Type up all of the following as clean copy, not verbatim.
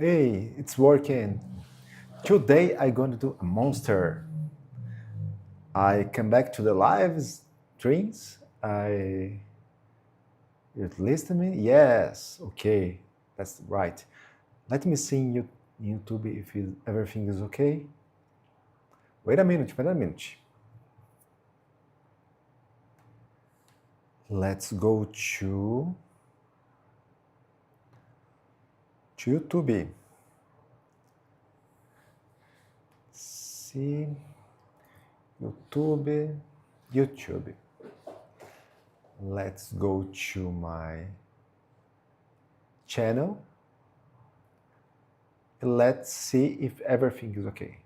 Hey, it's working. Today I'm going to do a monster. I come back to the live streams. You listen to me? Yes. Okay, that's right. Let me see in YouTube if everything is okay. Wait a minute. Wait a minute. Let's go to YouTube. See YouTube. YouTube. Let's go to my channel. Let's see if everything is okay.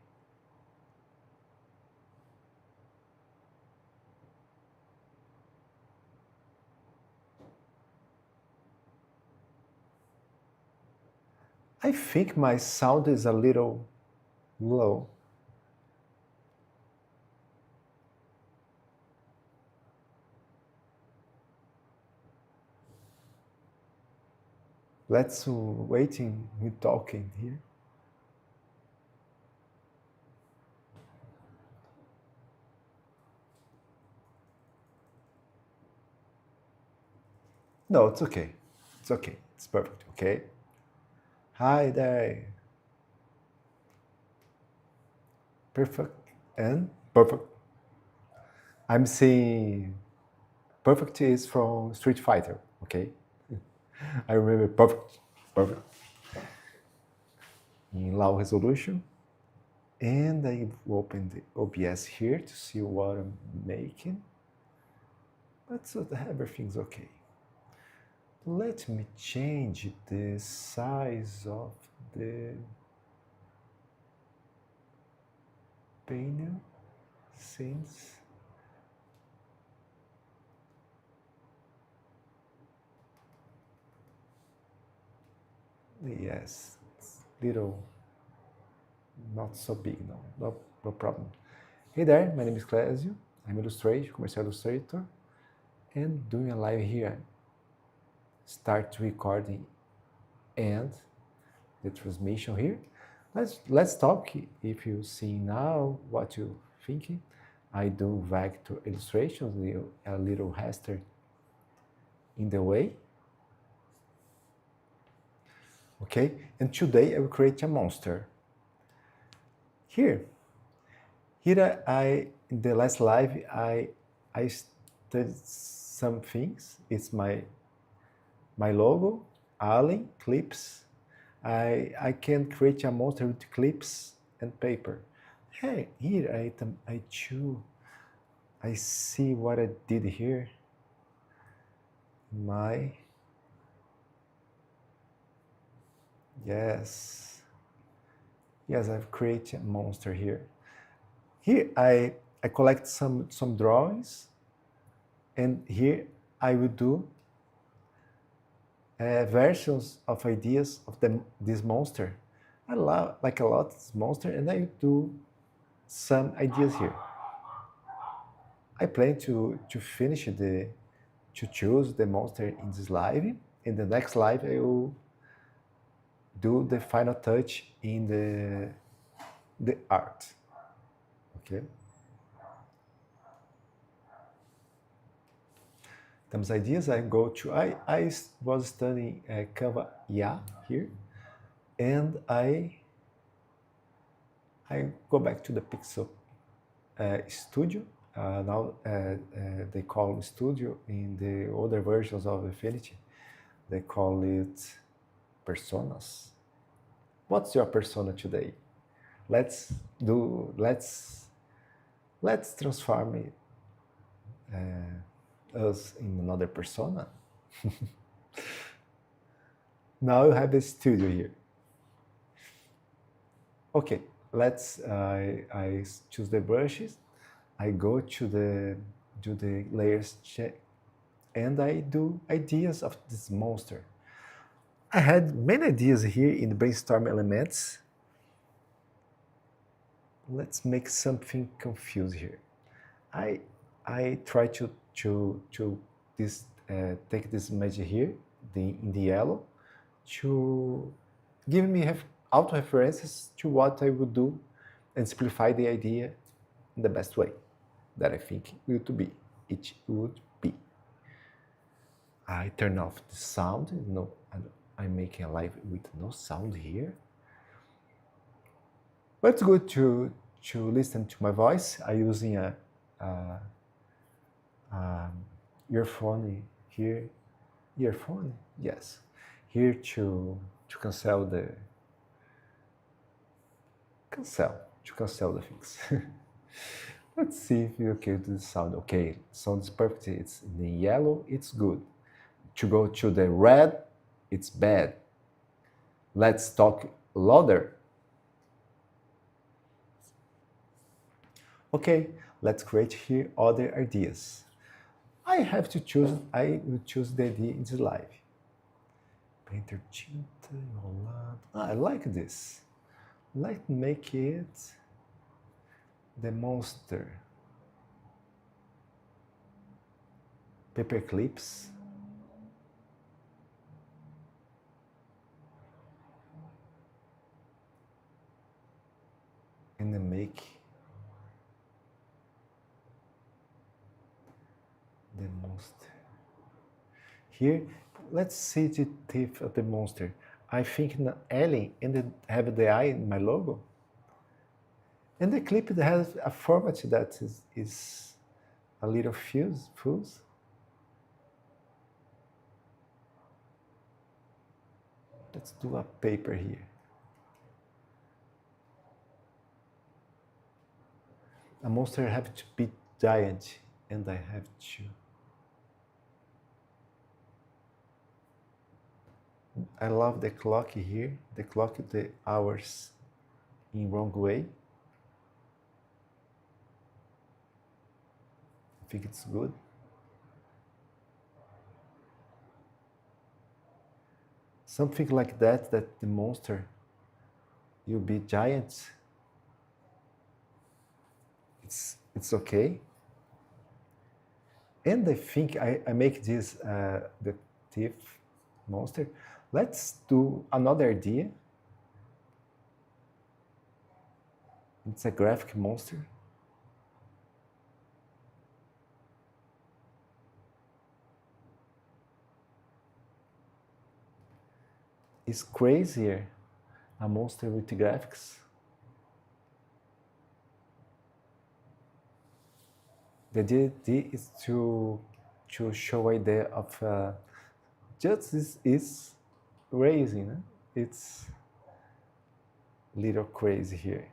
I think my sound is a little low. Let's waiting with talking here. No, it's okay. It's okay. It's perfect. Okay. Hi there. Perfect and perfect. I'm saying perfect is from Street Fighter. Okay. I remember perfect. Perfect. In low resolution. And I opened the OBS here to see what I'm making. But so everything's okay. Let me change the size of the panel since yes, it's little not so big, no problem. Hey there, my name is Clesio. I'm illustrator, commercial illustrator, and doing a live here. Start recording and the transmission here. Let's talk. If you see now what you thinking, I do vector illustrations, a little raster in the way. Okay, and today I will create a monster. Here I in the last live I studied some things. It's my logo, Allen clips. I can create a monster with clips and paper. Hey, here I choose. I see what I did here. Yes, yes, I've created a monster here. Here I collect some drawings, and here I will do versions of ideas of this monster. I love like a lot this monster, and I do some ideas here. I plan to finish to choose the monster in this live. In the next live, I will do the final touch in the art. Okay. Those ideas I go to. I was studying Canva here, and I go back to the Pixel Studio. Now they call Studio in the other versions of Affinity. They call it personas. What's your persona today? Let's do. Let's transform it, us in another persona. Now you have a studio here. Okay, let's. I choose the brushes. I go to the layers check, and I do ideas of this monster. I had many ideas here in the brainstorm elements. Let's make something confused here. I try to this take this image here, in the yellow, to giving me auto-references to what I would do and simplify the idea in the best way that I think it would be. I turn off the sound. No, I'm making a live with no sound here. But it's good to listen to my voice. I'm using a earphone here. Earphone? Yes. Here to cancel the things. Let's see if you can do the sound. Okay, sounds perfect. It's in the yellow, it's good. To go to the red, it's bad. Let's talk louder. Okay, let's create here other ideas. I will choose the idea in the live. Painter tinta enrolado. I like this. Let's make it the monster. Paper clips. And then make the monster. Here, let's see the teeth of the monster. I think an alien and then have the eye in my logo. And the clip has a format that is a little fuse. Let's do a paper here. A monster have to be giant, and I have to. I love the clock here. The clock, the hours in wrong way. I think it's good. Something like that the monster will be giant. It's okay. And I think I make this the thief monster. Let's do another idea. It's a graphic monster. It's crazier, a monster with graphics. The idea is to show idea of justice is raising. Eh? It's a little crazy here.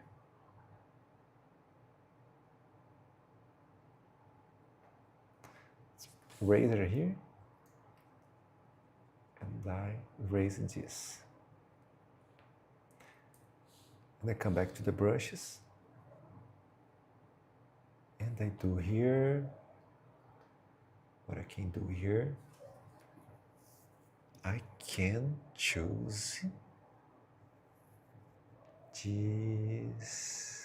Razor here, and I raise this. And I come back to the brushes, and I do here what I can do here. I can choose this.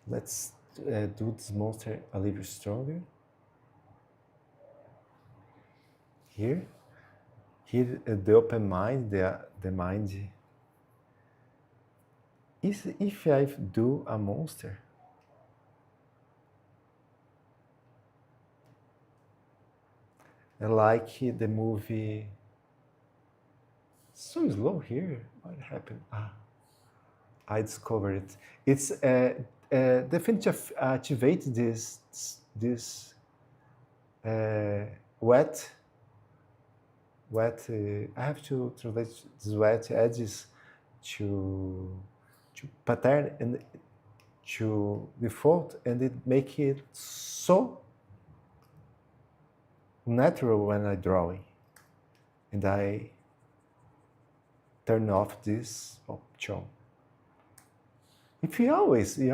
Let's do this monster a little stronger. Here, the open mind, the mind. If I do a monster, I like the movie. So slow here. What happened? I discovered it. It's definitely activate this wet. I have to translate these wet edges to pattern and to default, and it make it so natural when I drawing, and I turn off this option. If you always I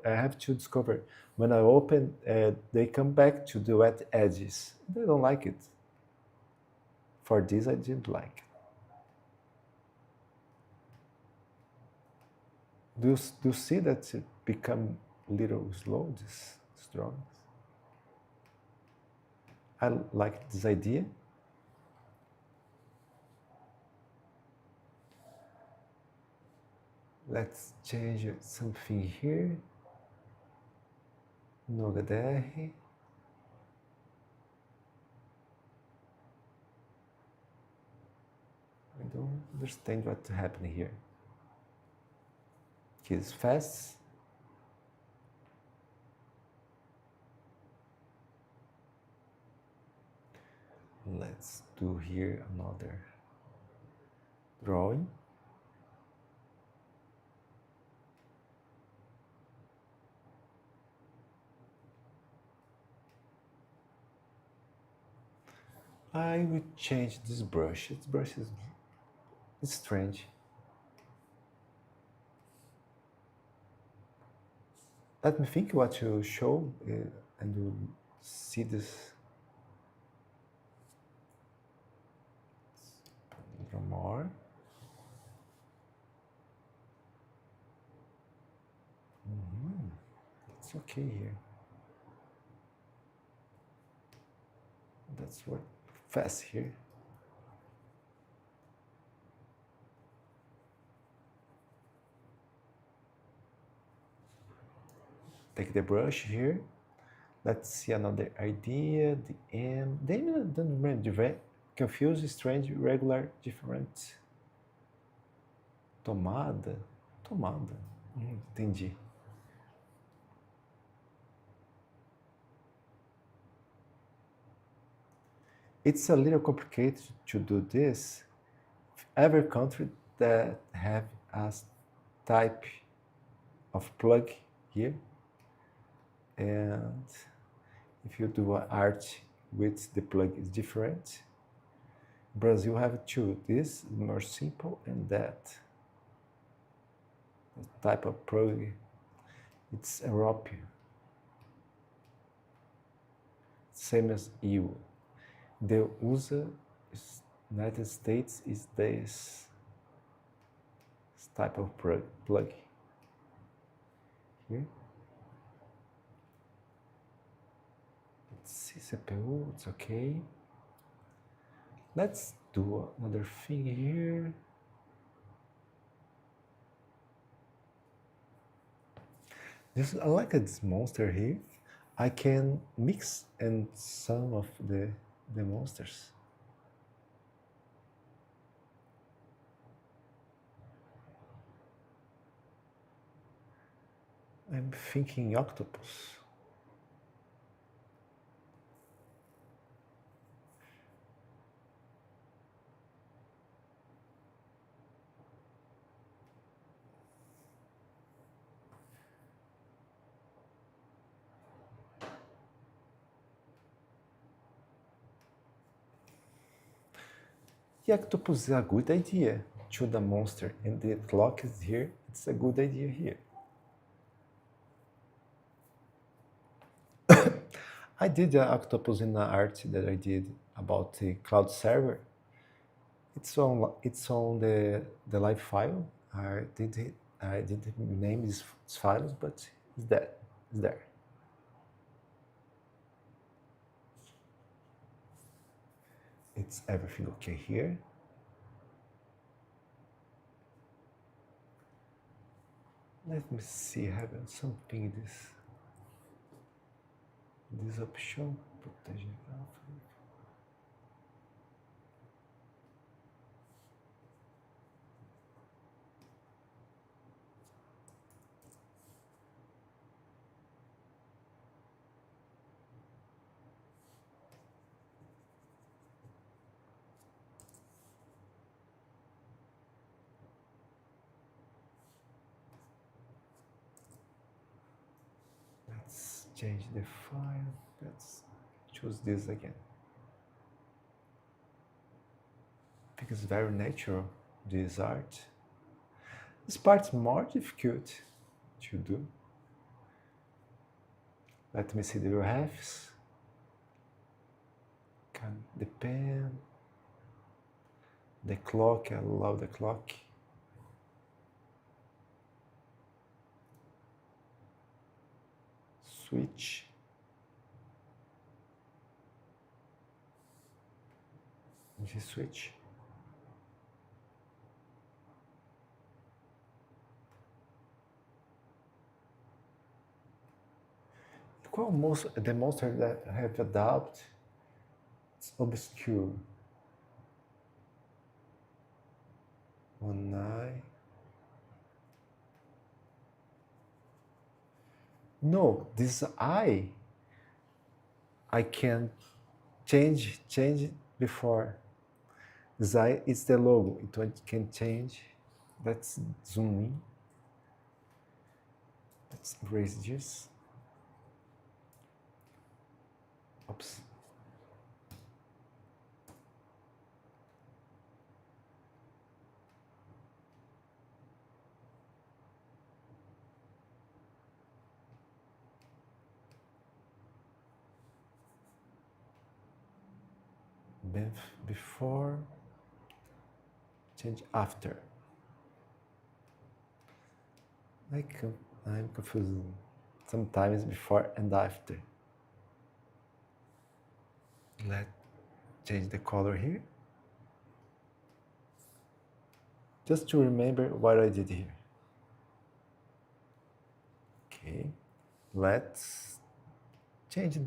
have to discover when I open, they come back to the wet edges. They don't like it. For this, I didn't like. Do you see that it become a little slow? This drawings. I like this idea. Let's change something here. No HDR. I don't understand what's happening here. It's fast. Let's do here another drawing. I will change this brush. This brush is strange. Let me think what to show and you'll see this. More. It's okay here. That's what fast here. Take the brush here. Let's see another idea. The M. The M doesn't really confuse, strange, regular, different. Tomada. Entendi. It's a little complicated to do this. Every country that have a type of plug here, and if you do art with the plug is different. Brazil have two. This is more simple, and that type of plug, it's European. Same as EU. The USA, United States, is this type of plug here. Let's see CPU, it's okay. Let's do another thing here. I like this monster here. I can mix and some of the monsters. I'm thinking octopus. The octopus is a good idea to the monster, and the clock is here. It's a good idea here. I did the octopus in the art that I did about the cloud server. It's on the live file. I didn't name these files, but it's there. It's everything okay here. Let me see, have something this option, proteger. Let's change the file. Let's choose this again. I think it's very natural, this art. This part's more difficult to do. Let me see the refs. The pen, the clock, I love the clock. Switch. This switch. The monster that I have adopted, it's obscure. One eye. No, this eye I can change it before. This eye is the logo. It can change. Let's zoom in. Let's erase this. Oops. Before, change after. I'm confused. Sometimes before and after. Let's change the color here. Just to remember what I did here. Okay, let's change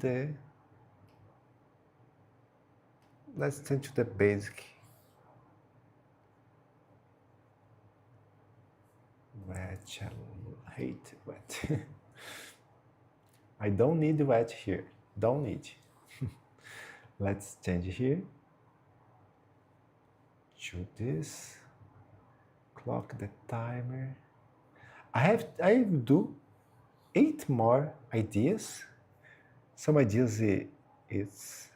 let's change to the basic. Wet, I hate wet. I don't need wet here, don't need. Let's change here to this, clock the timer. I do 8 more ideas. Some ideas it's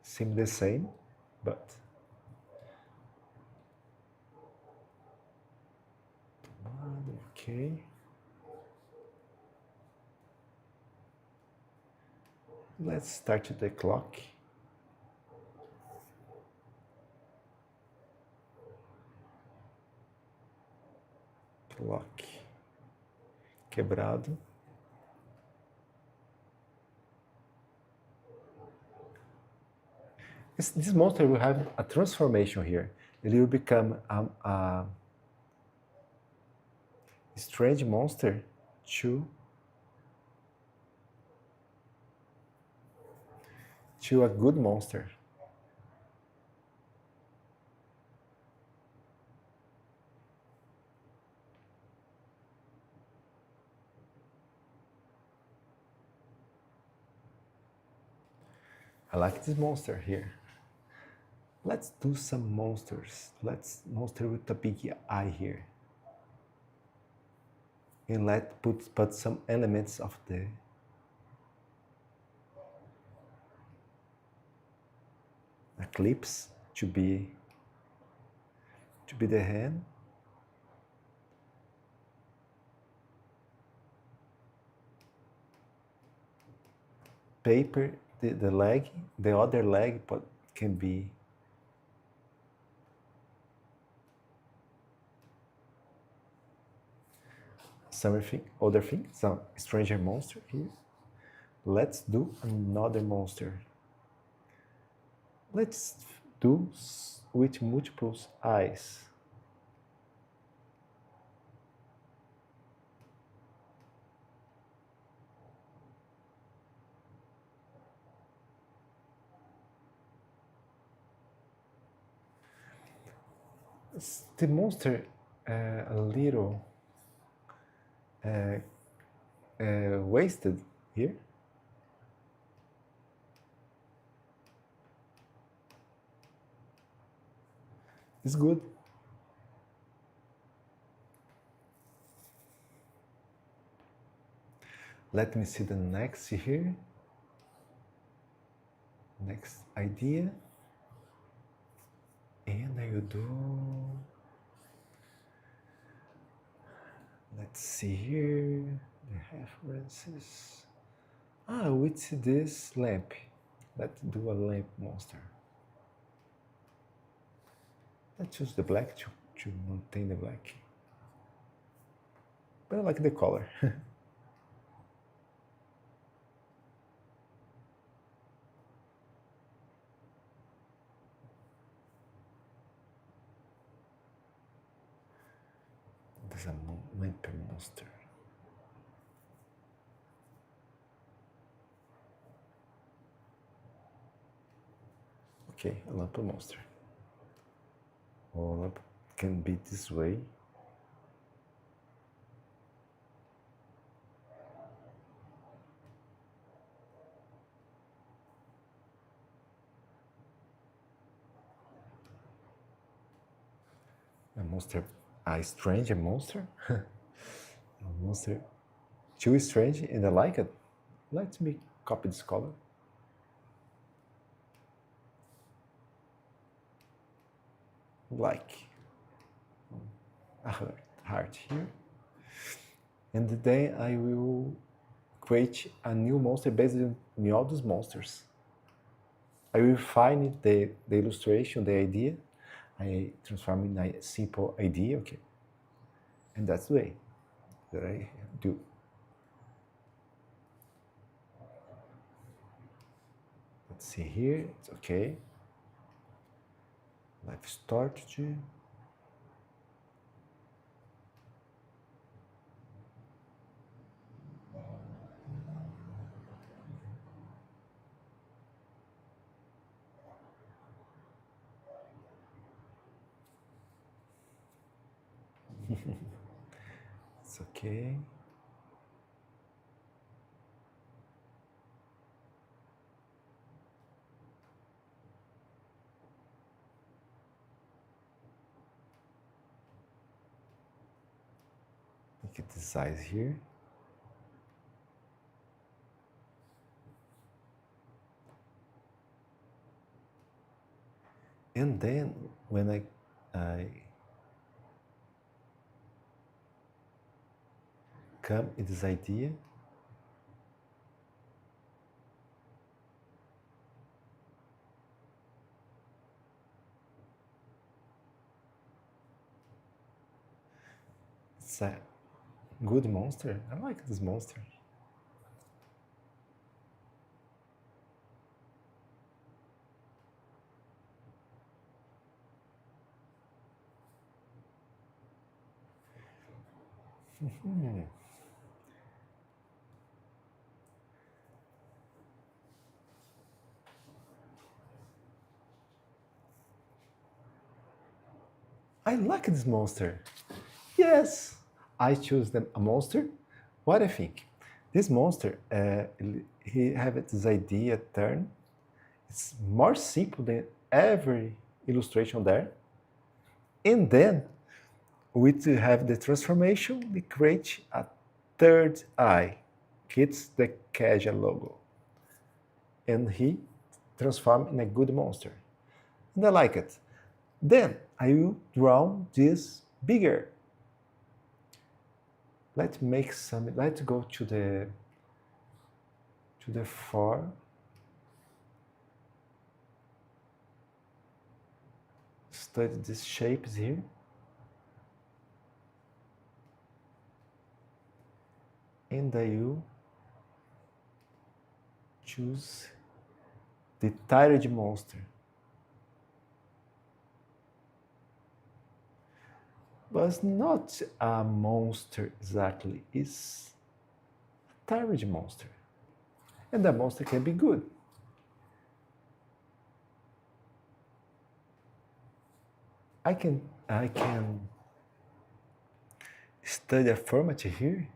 seem the same, but okay. Let's start the clock. Clock quebrado. This monster will have a transformation here. It will become a strange monster to a good monster. I like this monster here. Let's do some monsters. Let's monster with a big eye here. And let's put some elements of the eclipse to be the hand. Paper, the leg, the other leg, but can be something, other thing, some stranger monster here. Let's do another monster. Let's do with multiple eyes. The monster a little wasted here. It's good. Let me see the next here. Next idea. And I will do, let's see here, the references. With this lamp. Let's do a lamp monster. Let's choose the black to maintain the black. But I like the color. is a lamp monster. Okay, a lamp monster. Or lamp can be this way. A monster, a strange monster. A monster too strange, and I like it. Let me copy this color. Like a heart here. And then I will create a new monster based on all these monsters. I will find the illustration, the idea. I transform in a simple idea, okay. And that's the way that I do. Let's see here, it's okay. Life strategy. It's okay. Look at the size here. And then when I come in this idea, it's a good monster. I like this monster. I like this monster. Yes, I choose them a monster. What I think? This monster, he have this idea turn. It's more simple than every illustration there. And then we to have the transformation, we create a third eye. It's the casual logo. And he transformed in a good monster. And I like it. Then I will draw this bigger. Let's make some, let's go to the 4. Study these shapes here. And I will choose the tired monster. But it's not a monster exactly, it's a tired monster. And the monster can be good. I can study a format here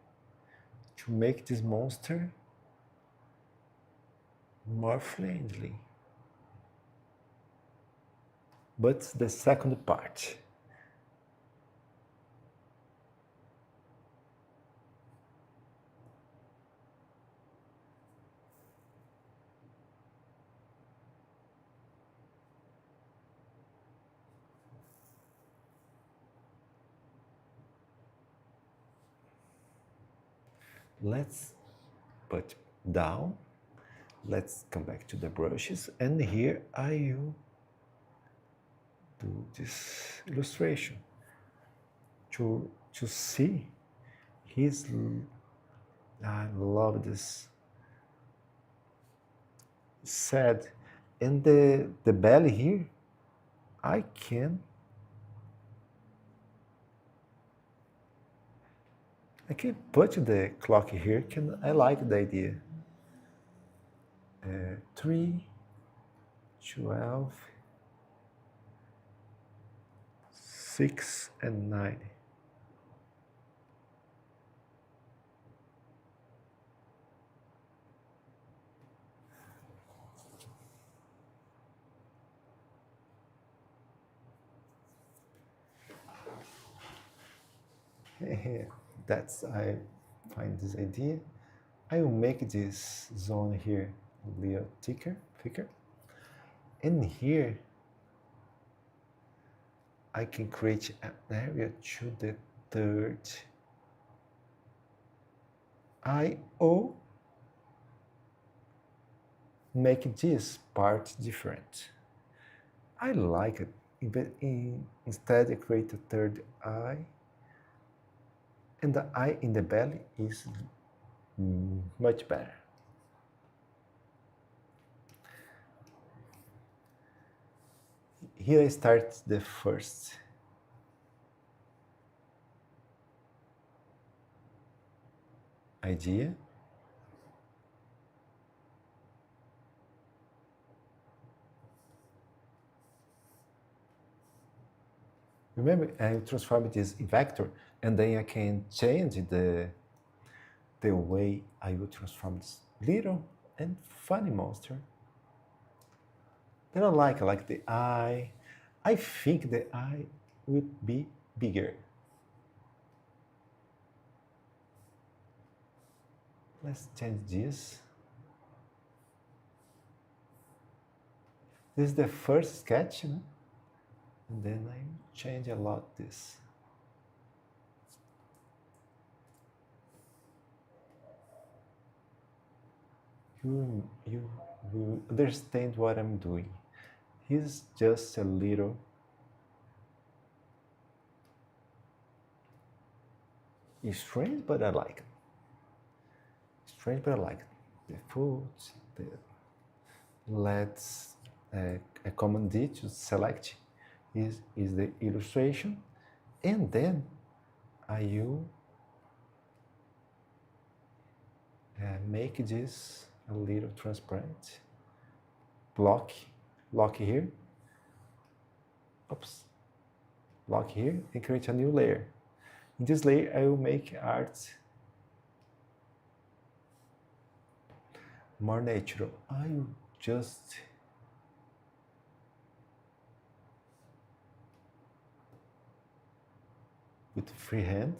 to make this monster more friendly. But the second part. Let's put down. Let's come back to the brushes, and here I will do this illustration to see his. I love this. Sad, and the belly here, I can I can put the clock here. I like the idea. 3, 12, 6, and 9. I find this idea. I will make this zone here a little thicker. And here, I can create an area to the third eye or make this part different. I like it. Instead, I create a third eye, and the eye in the belly is much better. Here I start the first idea. Remember, I transform this in vector, and then I can change the way I will transform this little and funny monster. That I like the eye. I think the eye would be bigger. Let's change this. This is the first sketch, and then I change a lot this. You will understand what I'm doing. He's just a little strange, but I like it. Strange, but I like it. The foot, let's a command D to select is the illustration, and then I will make this a little transparent. Lock here. Oops. Lock here and create a new layer. In this layer, I will make art more natural. I will just with freehand.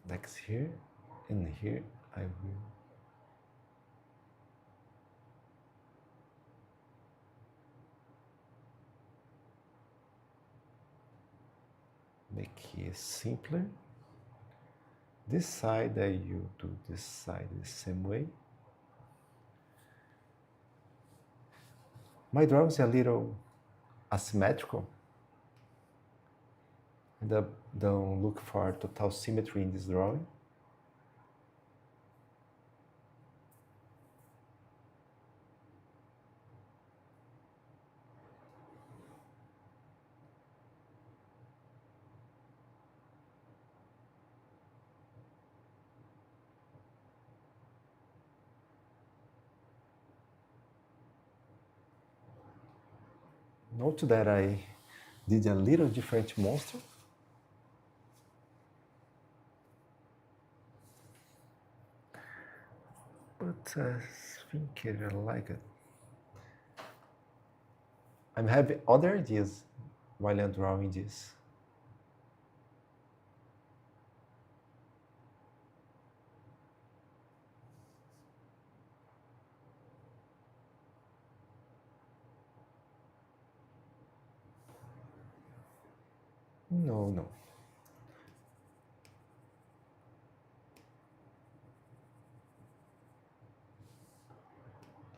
Next here, and here I will make it simpler. This side I will do this side the same way. My drawing is a little asymmetrical. And I don't look for total symmetry in this drawing. Note that I did a little different monster. But I think I like it. I'm having other ideas while I'm drawing this. No.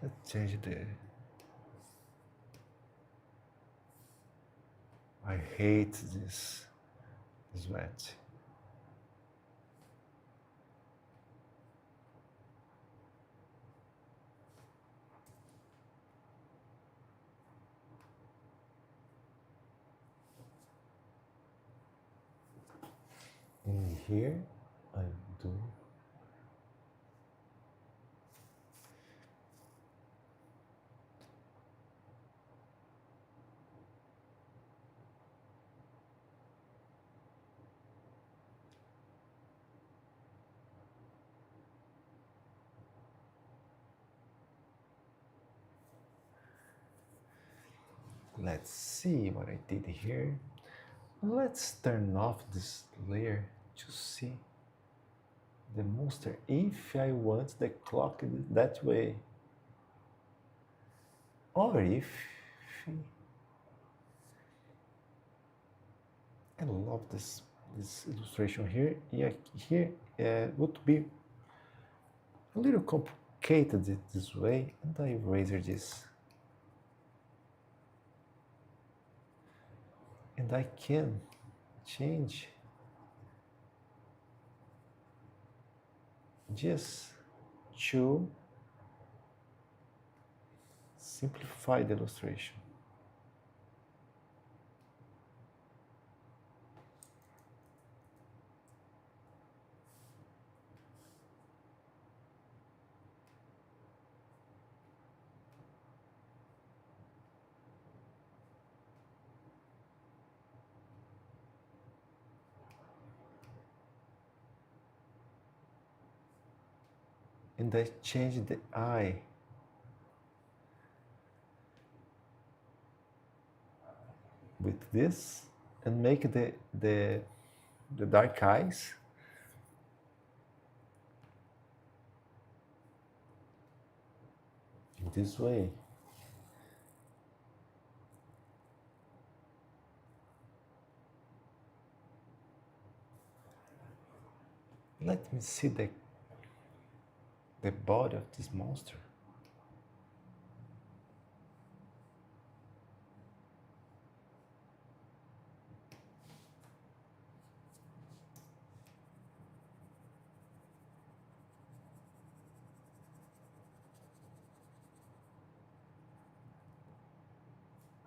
Let's change the... I hate this wet. here I do let's see what I did here. Let's turn off this layer to see the monster if I want the clock that way, or if I love this illustration here. Yeah, here would be a little complicated this way, and I erase this. And I can change just to simplify the illustration. And I change the eye. With this, and make the dark eyes in this way. Let me see the body of this monster.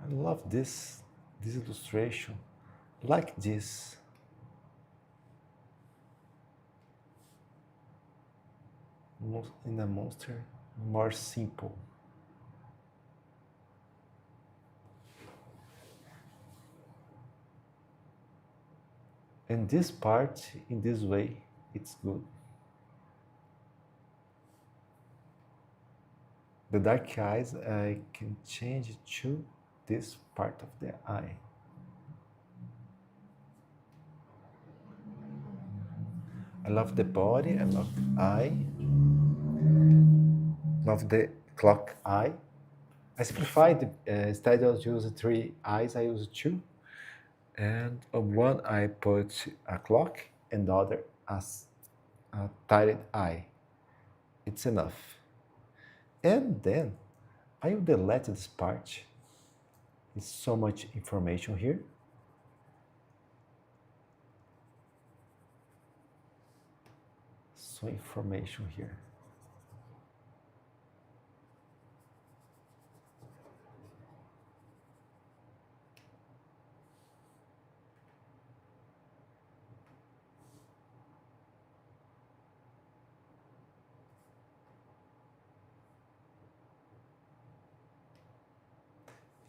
I love this illustration, like this. In a monster, more simple. And this part, in this way, it's good. The dark eyes, I can change it to this part of the eye. I love the body, I love the eye, love the clock eye. I simplified, instead of using 3 eyes, I use 2. And on one I put a clock and the other as a tired eye. It's enough. And then I will delete this part. It's so much information here. So information here.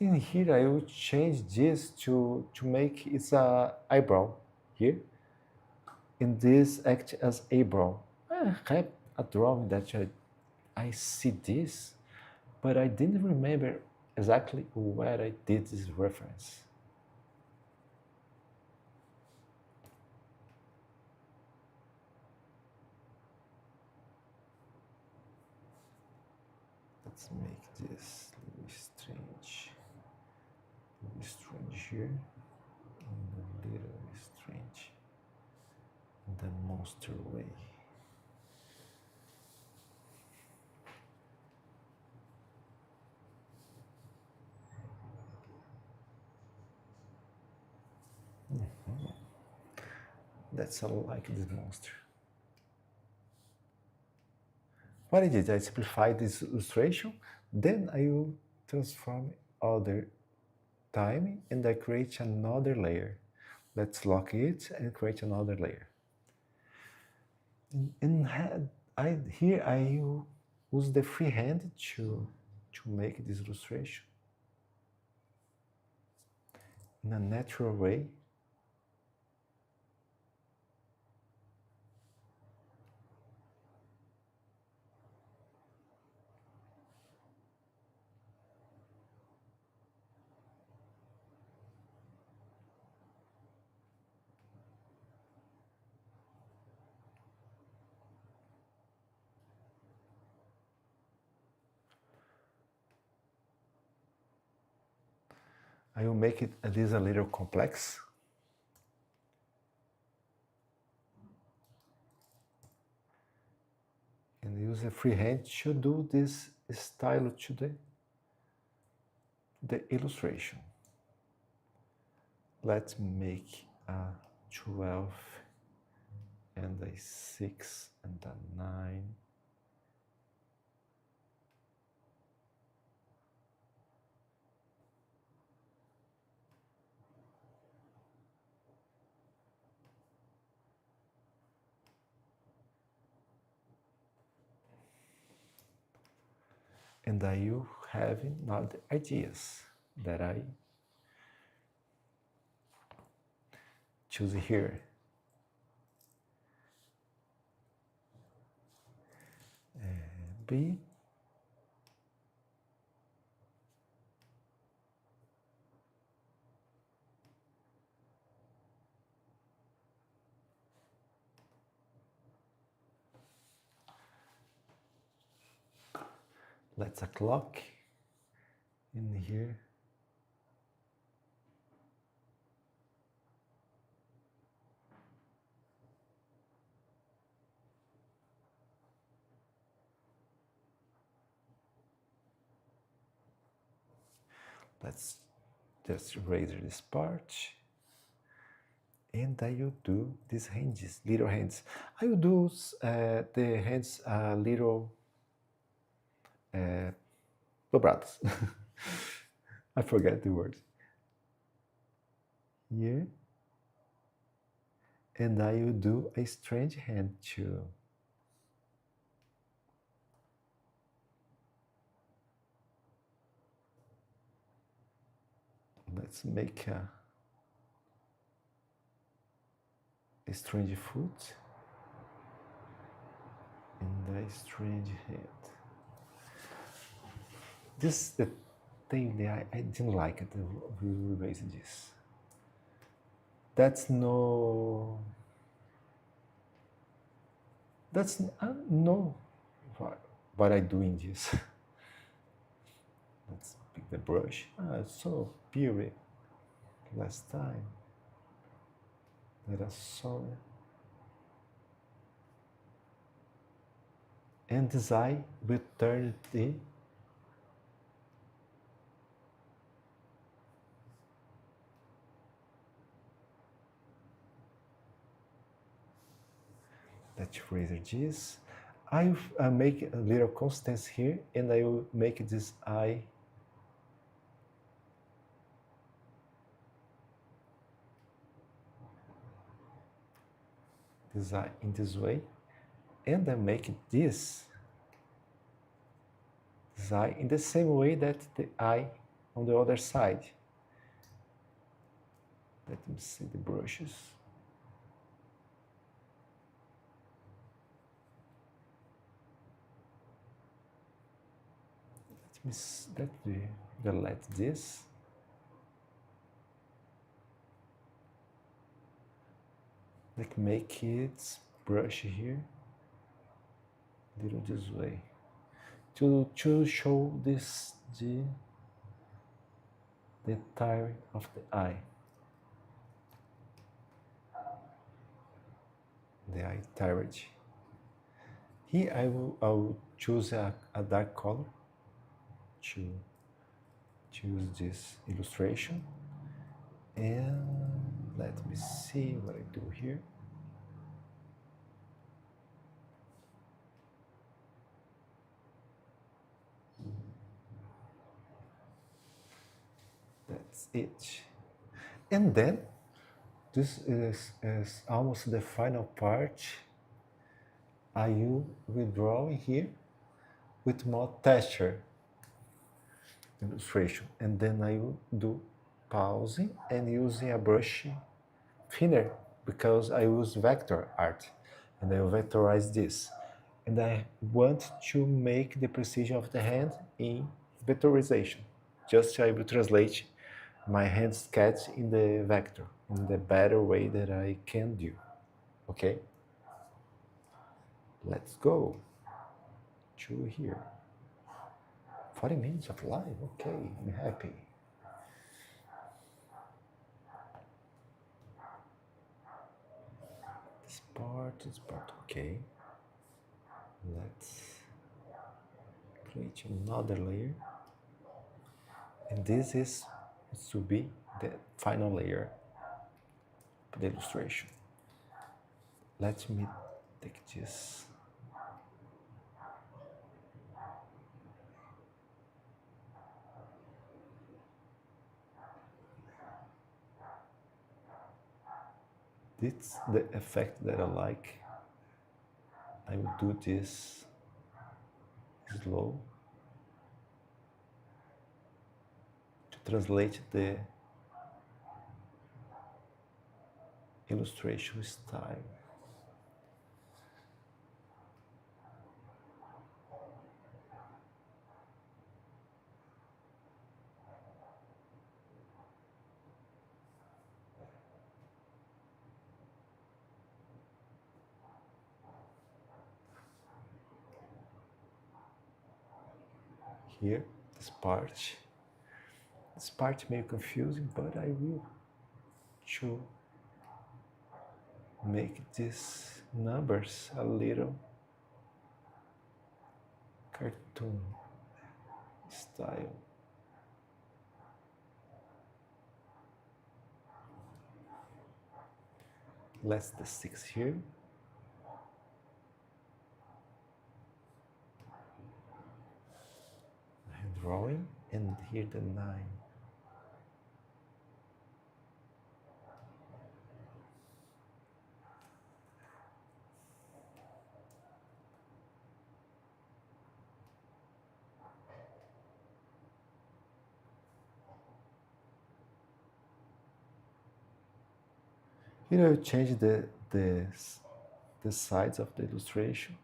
In here, I will change this to make its eyebrow here. And this act as eyebrow. I have a drawing that I see this, but I didn't remember exactly where I did this reference. Let's make this a little strange. A little strange here, and a little strange in the monster way. That's like this monster. What I did, I simplified this illustration, then I will transform other time and I create another layer. Let's lock it and create another layer. Here I use the freehand to make this illustration in a natural way. I will make this a little complex. And use a freehand to do this style to the illustration. Let's make a 12 and a 6 and a 9. And I will have now the ideas that I choose here. B. Let's a clock in here. Let's just erase this part. And I will do these hands, little hands. I will do the hands little dobrados. I forget the word. Here. And I will do a strange hand too. Let's make a strange foot and a strange head. This is the thing that I didn't like it. We erase this. That's no what I do in this. Let's pick the brush. It's so pure last time. Era só. And this eye will turn the let's erase this. I make a little constance here, and I will make this eye in this way, and I make this eye in the same way that the eye on the other side. Let me see the brushes. Let me delete this. Like make it brush here, little this way, to show this the tire of the eye. The eye tirage. Here I will choose a dark color to choose this illustration. And let me see what I do here. That's it. And then this is almost the final part I will withdraw here with more texture illustration, and then I will do pausing and using a brush thinner because I use vector art and I will vectorize this. And I want to make the precision of the hand in vectorization. Just I will translate my hand sketch in the vector in the better way that I can do. Okay? Let's go to here. 40 minutes of live, okay, I'm happy. This part, okay. Let's create another layer. And this is to be the final layer of the illustration. Let me take this. This is the effect that I like. I will do this slow to translate the illustration style. Here, this part may be confusing, but I will show make these numbers a little cartoon style. Let's the 6 here. And drawing, and here the 9. Here I change the sides of the illustration.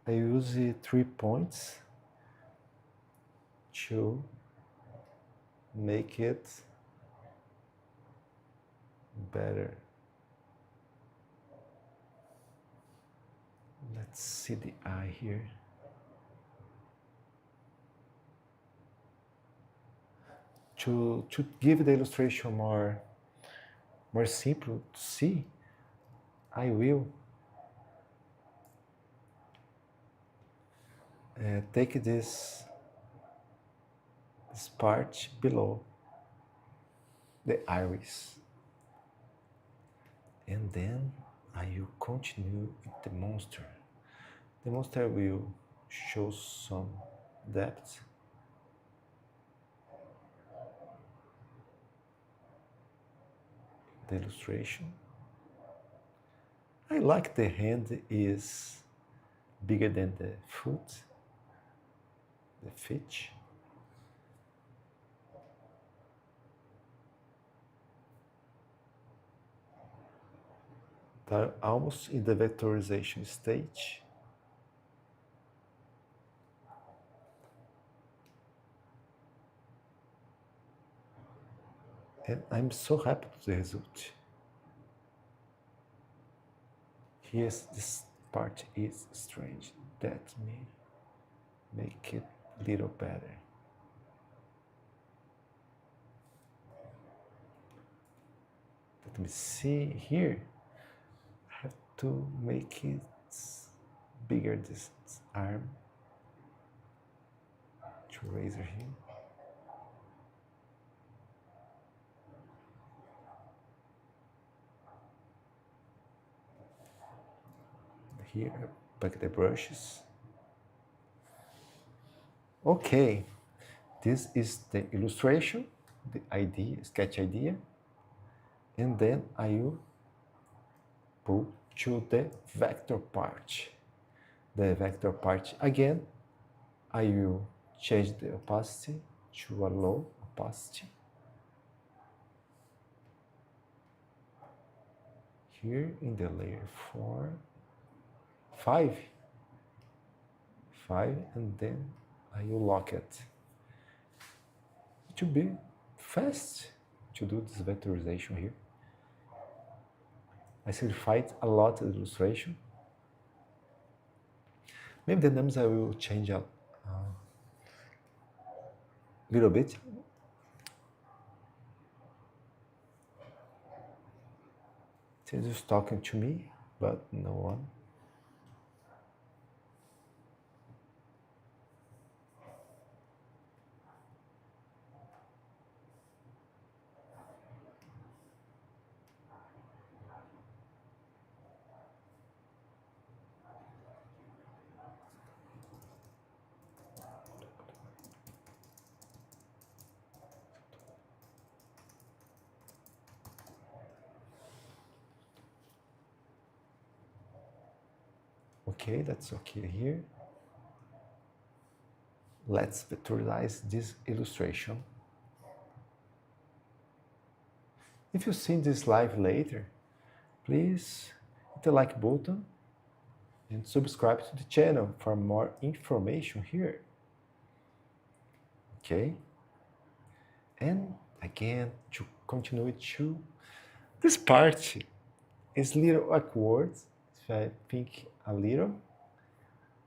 I use 3 points to make it better. Let's see the eye here. To give the illustration more simple to see, I will take this part below the iris, and then I will continue with the monster. The monster will show some depth. The illustration. I like the hand is bigger than the foot, the feet. They're almost in the vectorization stage. And I'm so happy with the result. Yes, this part is strange. Let me make it a little better. Let me see here. I have to make it bigger, this arm. To razor here. Here, back the brushes. Okay, this is the illustration, the idea, sketch idea, and then I will pull to the vector part. The vector part again, I will change the opacity to a low opacity. Here in the layer 4, 5, and then I will lock it. It will be fast to do this vectorization here. I simplified a lot the illustration. Maybe the names I will change a little bit. It is talking to me, but no one. Okay, that's okay here. Let's vectorize this illustration. If you see this live later, please hit the like button and subscribe to the channel for more information here. Okay? And again, to continue to this part is a little awkward. If I think a little,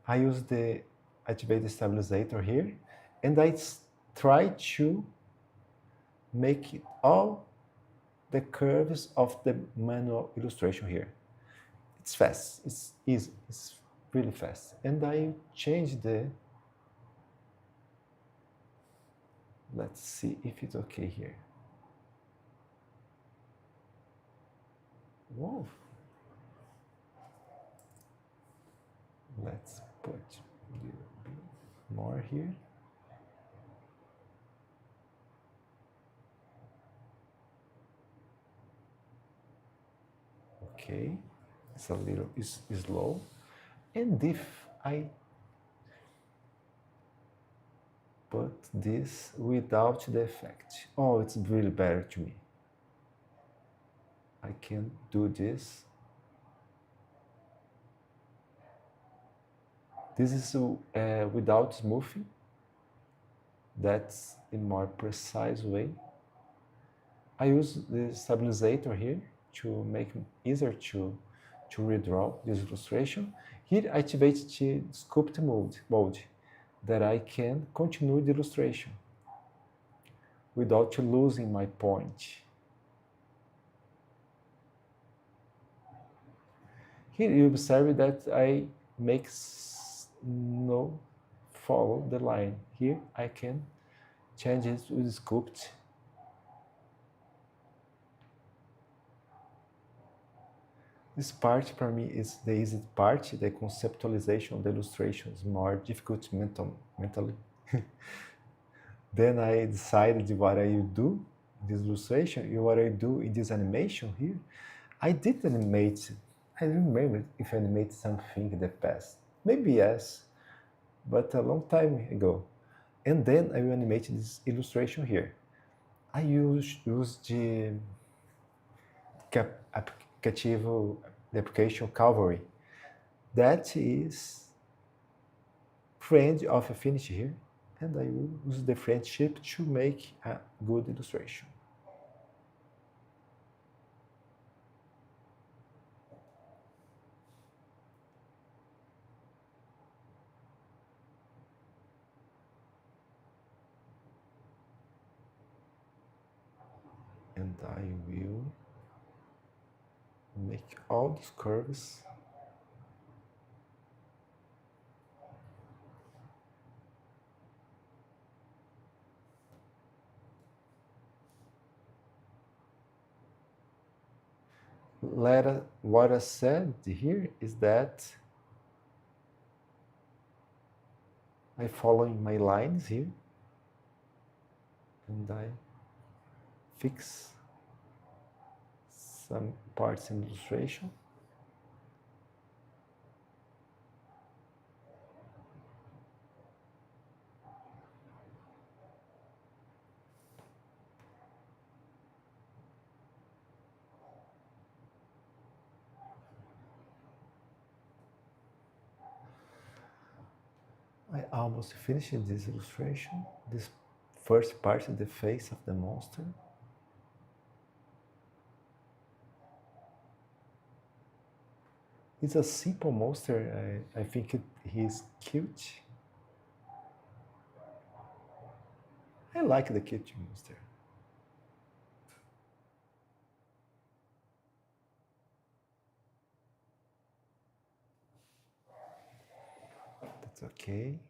I use the activate the stabilizer here, and I try to make it all the curves of the manual illustration here. It's fast, it's easy, it's really fast. And I change the, let's see if it's okay here. Whoa. Let's put a little bit more here. Okay, it's a little is low. And if I put this without the effect, oh, it's really better to me. I can do this. This is without smoothing. That's a more precise way. I use the stabilizer here to make it easier to redraw this illustration. Here I activate the sculpt mode that I can continue the illustration without losing my point. Here you observe that I make no follow the line. Here I can change it with sculpt. This part for me is the easy part. The conceptualization of the illustration is more difficult mentally. Then I decided what I will do in this illustration and what I do in this animation here. I did animate. I don't remember if I animated something in the past. Maybe yes, but a long time ago. And then I will animate this illustration here. I use the application Cavalry. That is friend of Affinity here, and I will use the friendship to make a good illustration. And I will make all these curves what I said here is that I following my lines here and I fix some parts in illustration. I almost finished this illustration, this first part of the face of the monster. It's a simple monster. I think he's cute. I like the cute monster. That's okay.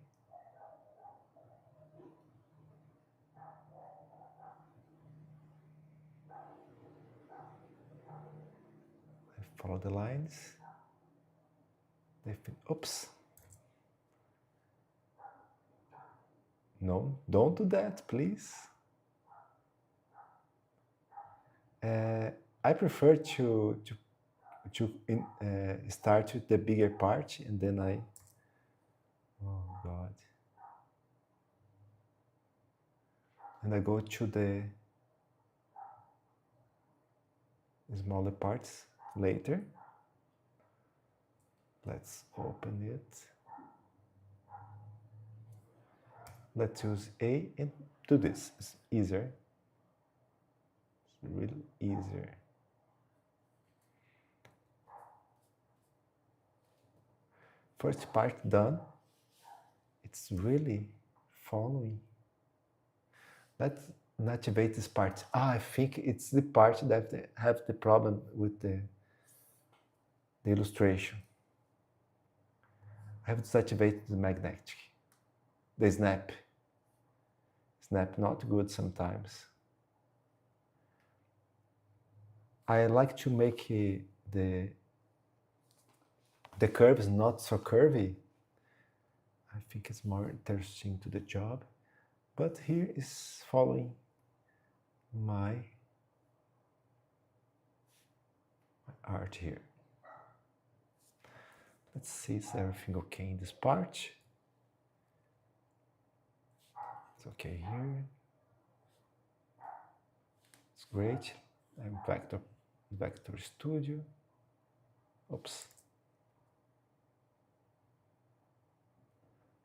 I follow the lines. Oops. No, don't do that, please. I prefer to start with the bigger part and then oh God. And I go to the smaller parts later. Let's open it. Let's use A and do this. It's easier. It's really easier. First part done. It's really following. Let's activate this part. I think it's the part that have the problem with the illustration. I have to activate the magnetic. The snap. Snap not good sometimes. I like to make the curves not so curvy. I think it's more interesting to the job. But here is following my art here. Let's see, is everything okay in this part? It's okay here. It's great. I'm Vector Studio. Oops.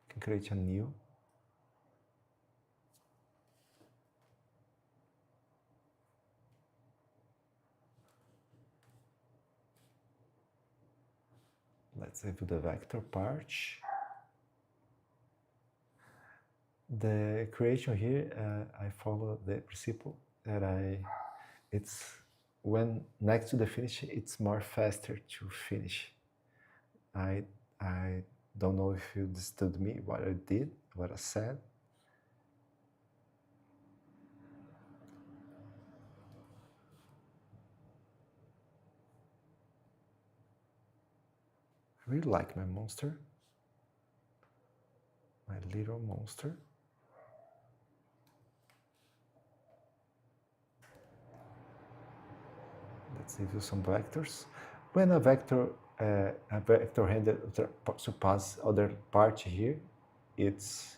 I can create a new. Let's do the vector part. The creation here, I follow the principle that it's when next to the finish, it's more faster to finish. I don't know if you understood me, what I did, what I said. I really like my monster, my little monster. Let's give you some vectors. When a vector handed surpass other part here, it's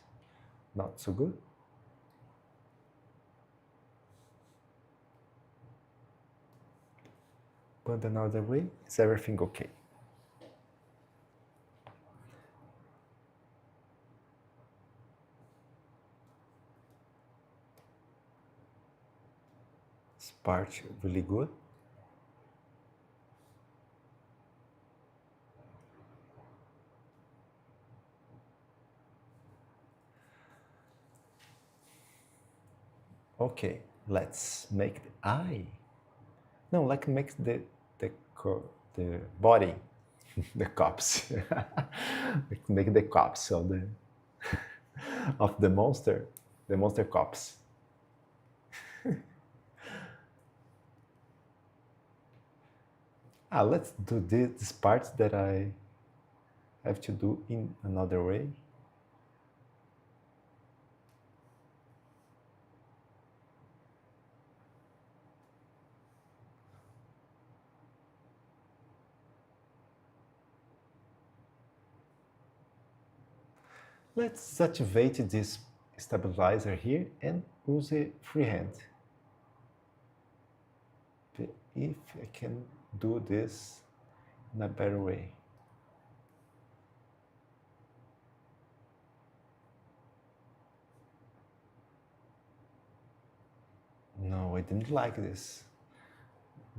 not so good. But another way, is everything okay? This part really good. Okay, let's make the eye. No, like make the body, the cops. Make the cops of the of the monster cops. Let's do this part that I have to do in another way. Let's activate this stabilizer here and use a freehand. If I can do this in a better way. didn't like this.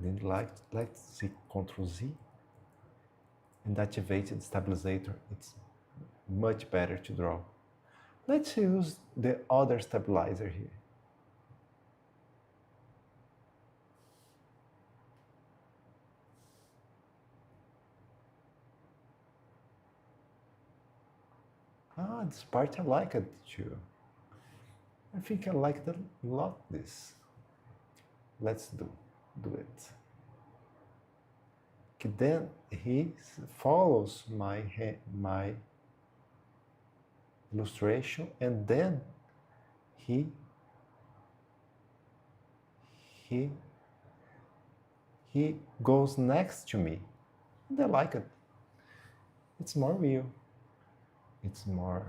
Didn't like. Let's see, Ctrl Z and activate the stabilizer. It's much better to draw. Let's use the other stabilizer here. Ah, this part I like it too. I think I like it a lot, this. Let's do it. Okay, then he follows my illustration, and then he goes next to me. And I like it. It's more real. It's more.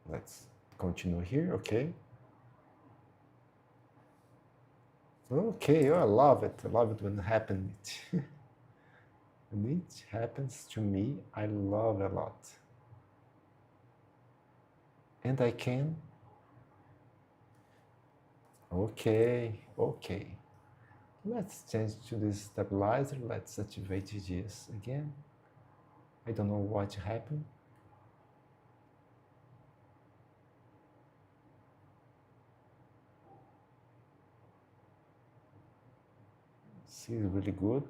Let's continue here, okay? Okay, oh, I love it. I love it when it happens. When it happens to me, I love a lot. And I can. Okay. Let's change to this stabilizer. Let's activate this again. I don't know what happened. See, it's really good.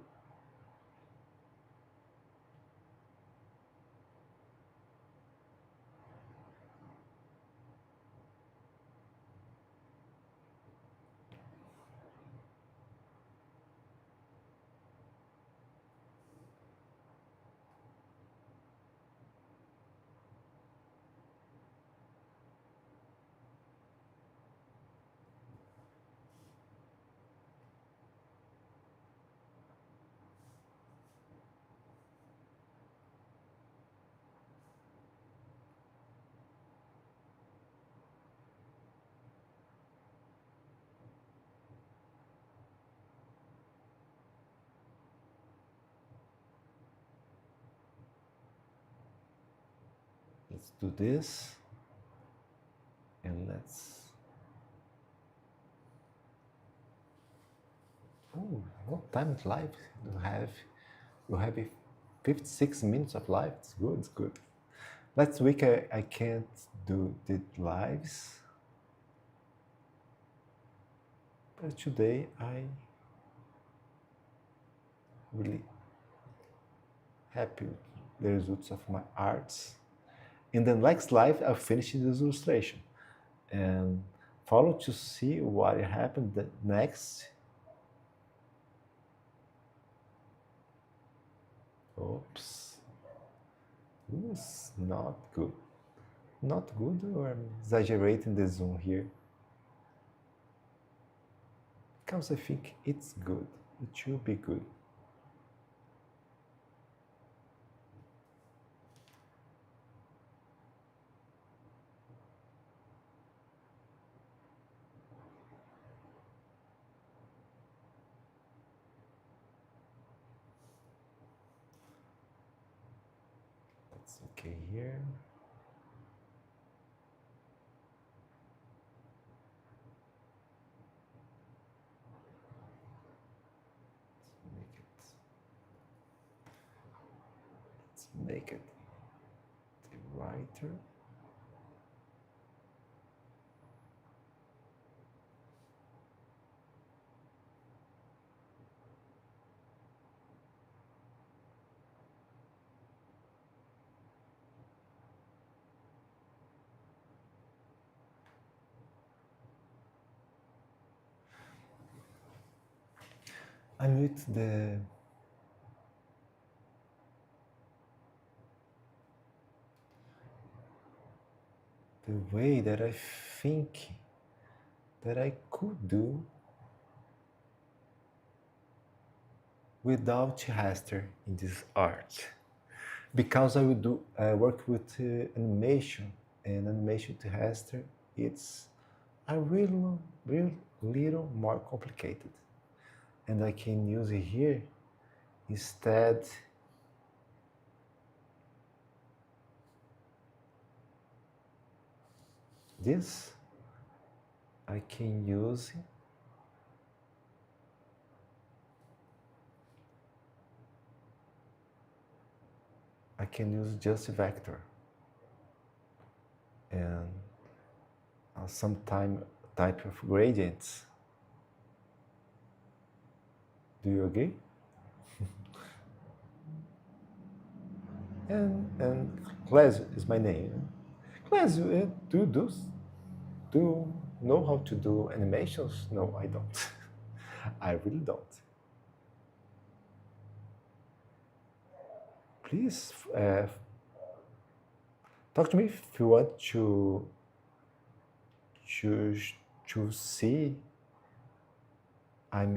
Let's do this. And let's. Oh, what time is live do you have? You have 56 minutes of live. It's good, it's good. Last week I can't do the lives. But today I really happy with the results of my arts. In the next live, I'll finish this illustration and follow to see what happened next. Oops. It's not good. Not good, or I'm exaggerating the zoom here? Because I think it's good. It should be good. That's okay here. Make it the writer. I'm with the way that I think that I could do without raster in this art, because I will work with animation, and animation to raster it's a real little more complicated. And I can use it here instead this. I can use just vector and some type of gradients. Do you agree? and Clesio is my name. Clesio, do you know how to do animations? No, I don't. I really don't. Please talk to me if you want to to see I'm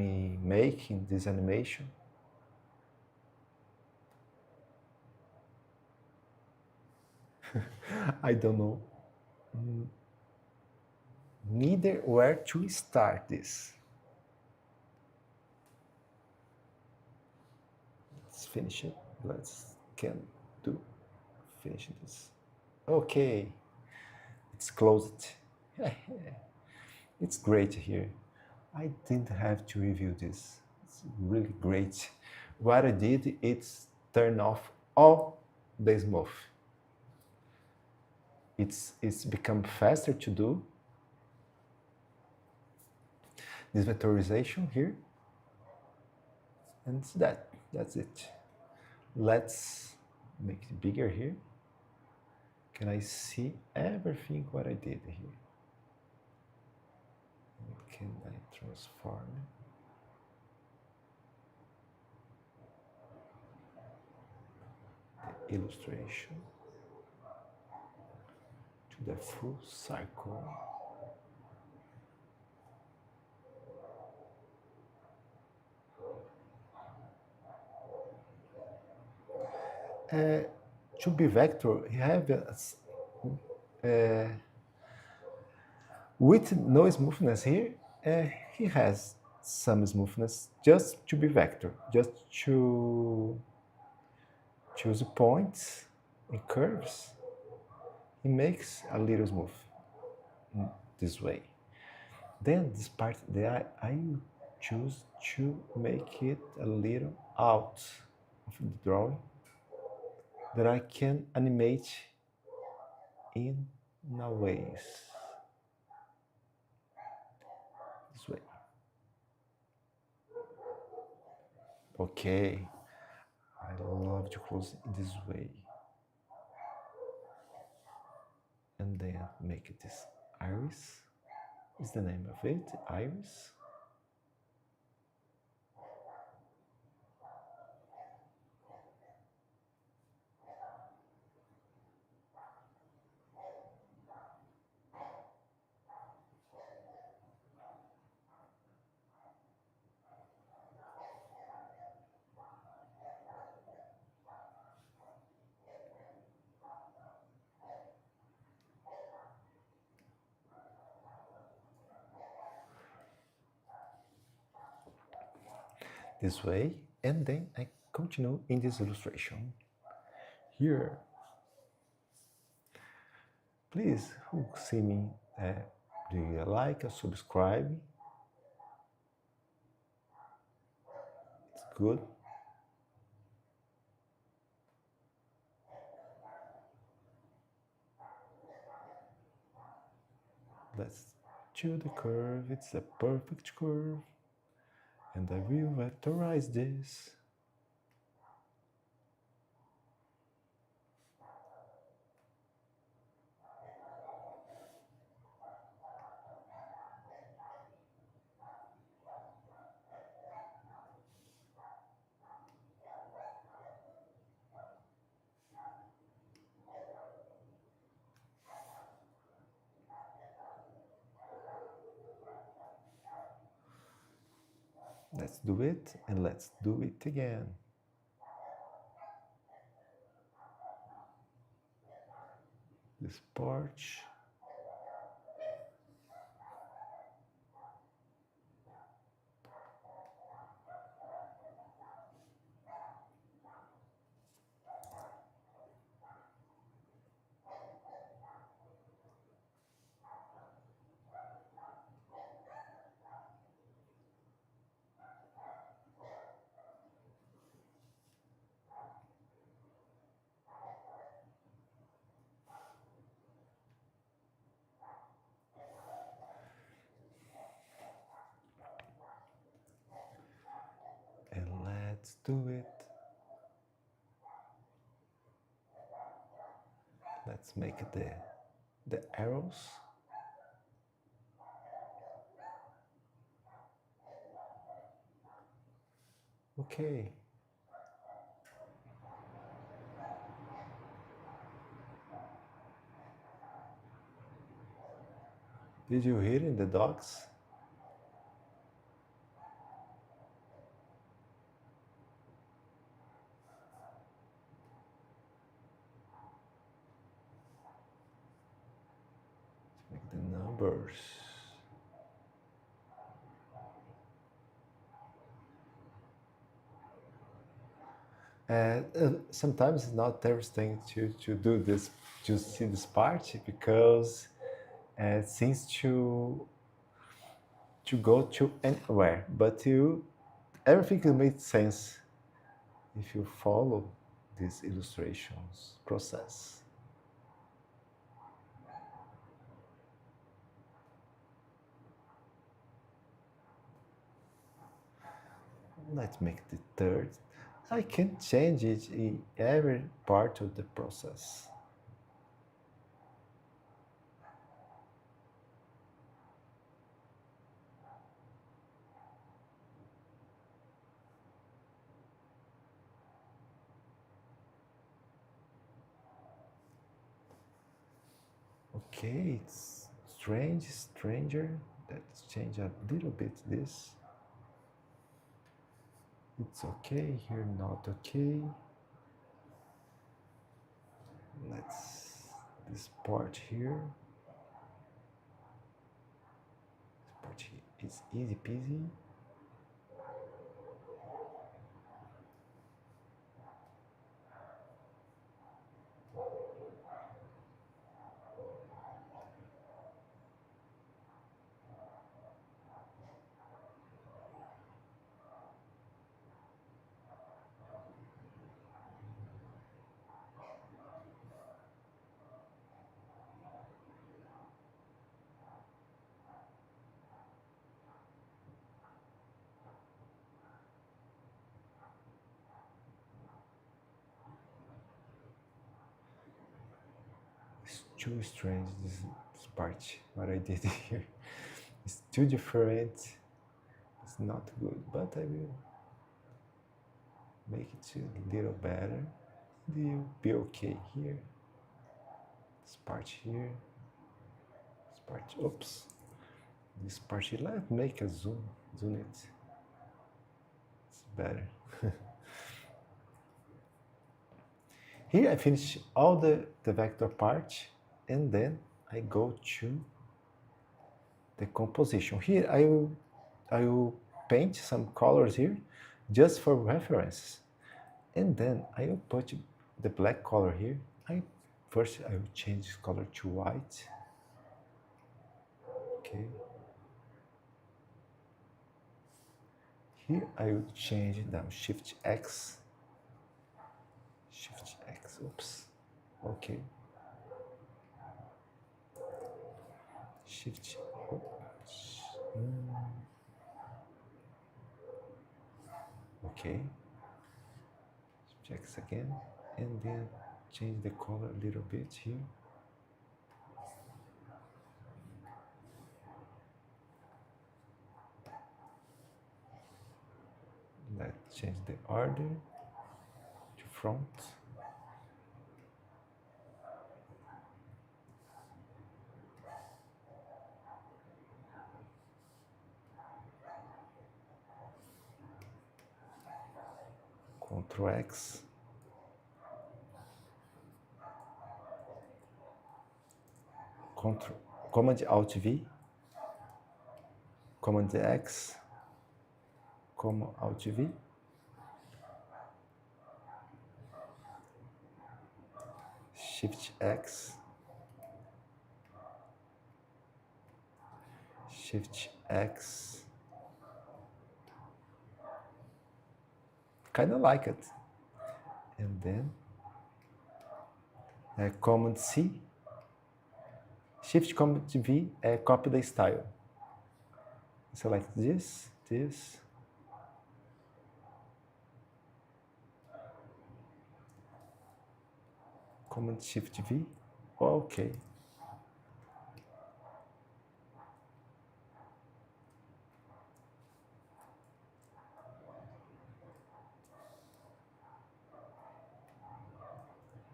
making this animation. I don't know neither where to start this. Let's finish it. Let's finish this. Okay, it's closed. It's great here. I didn't have to review this. It's really great. What I did is turn off all the smooth. It's become faster to do. This vectorization here. And that's it. Let's make it bigger here. Can I see everything what I did here? Can I transform the illustration to the full cycle? To be vector, you have with no smoothness here, he has some smoothness just to be vector, just to choose points and curves. He makes a little smooth this way. Then this part that I choose to make it a little out of the drawing that I can animate in a ways. This way. Okay. I love to close in this way. And then make this iris. Is the name of it, iris. This way, and then I continue in this illustration. Here, please, who see me, do you like or subscribe? It's good. Let's choose the curve. It's a perfect curve. And I will vectorize this. Let's do it, and let's do it again. This part. do it. Let's make the arrows. Okay. Did you hear in the dogs? Let's make the numbers. Sometimes it's not interesting to do this, to see this part, because it seems to go to anywhere, but everything will make sense if you follow this illustrations process. Let's make the third. I can change it in every part of the process. Okay, it's stranger. Let's change a little bit this. It's okay, here not okay. This part here. This part here is easy peasy. It's too strange, this part, what I did here. It's too different. It's not good, but I will make it a little better. You'll be okay here. This part here. This part, oops. This part here, let's make a zoom it. It's better. Here I finish all the vector part, and then I go to the composition. Here I will paint some colors here just for reference, and then I will put the black color here. First I will change this color to white. Okay. Here I will change it down, Shift X, oops, okay. Shift, oops. Okay. Shift X again, and then change the color a little bit here. Let's change the order to front. Ctrl X. Command Alt V. Command X. Command Alt V. Shift X. Shift X. Kind of like it. And then Command C. Shift Command V, copy the style. Select this. Command Shift V. Okay.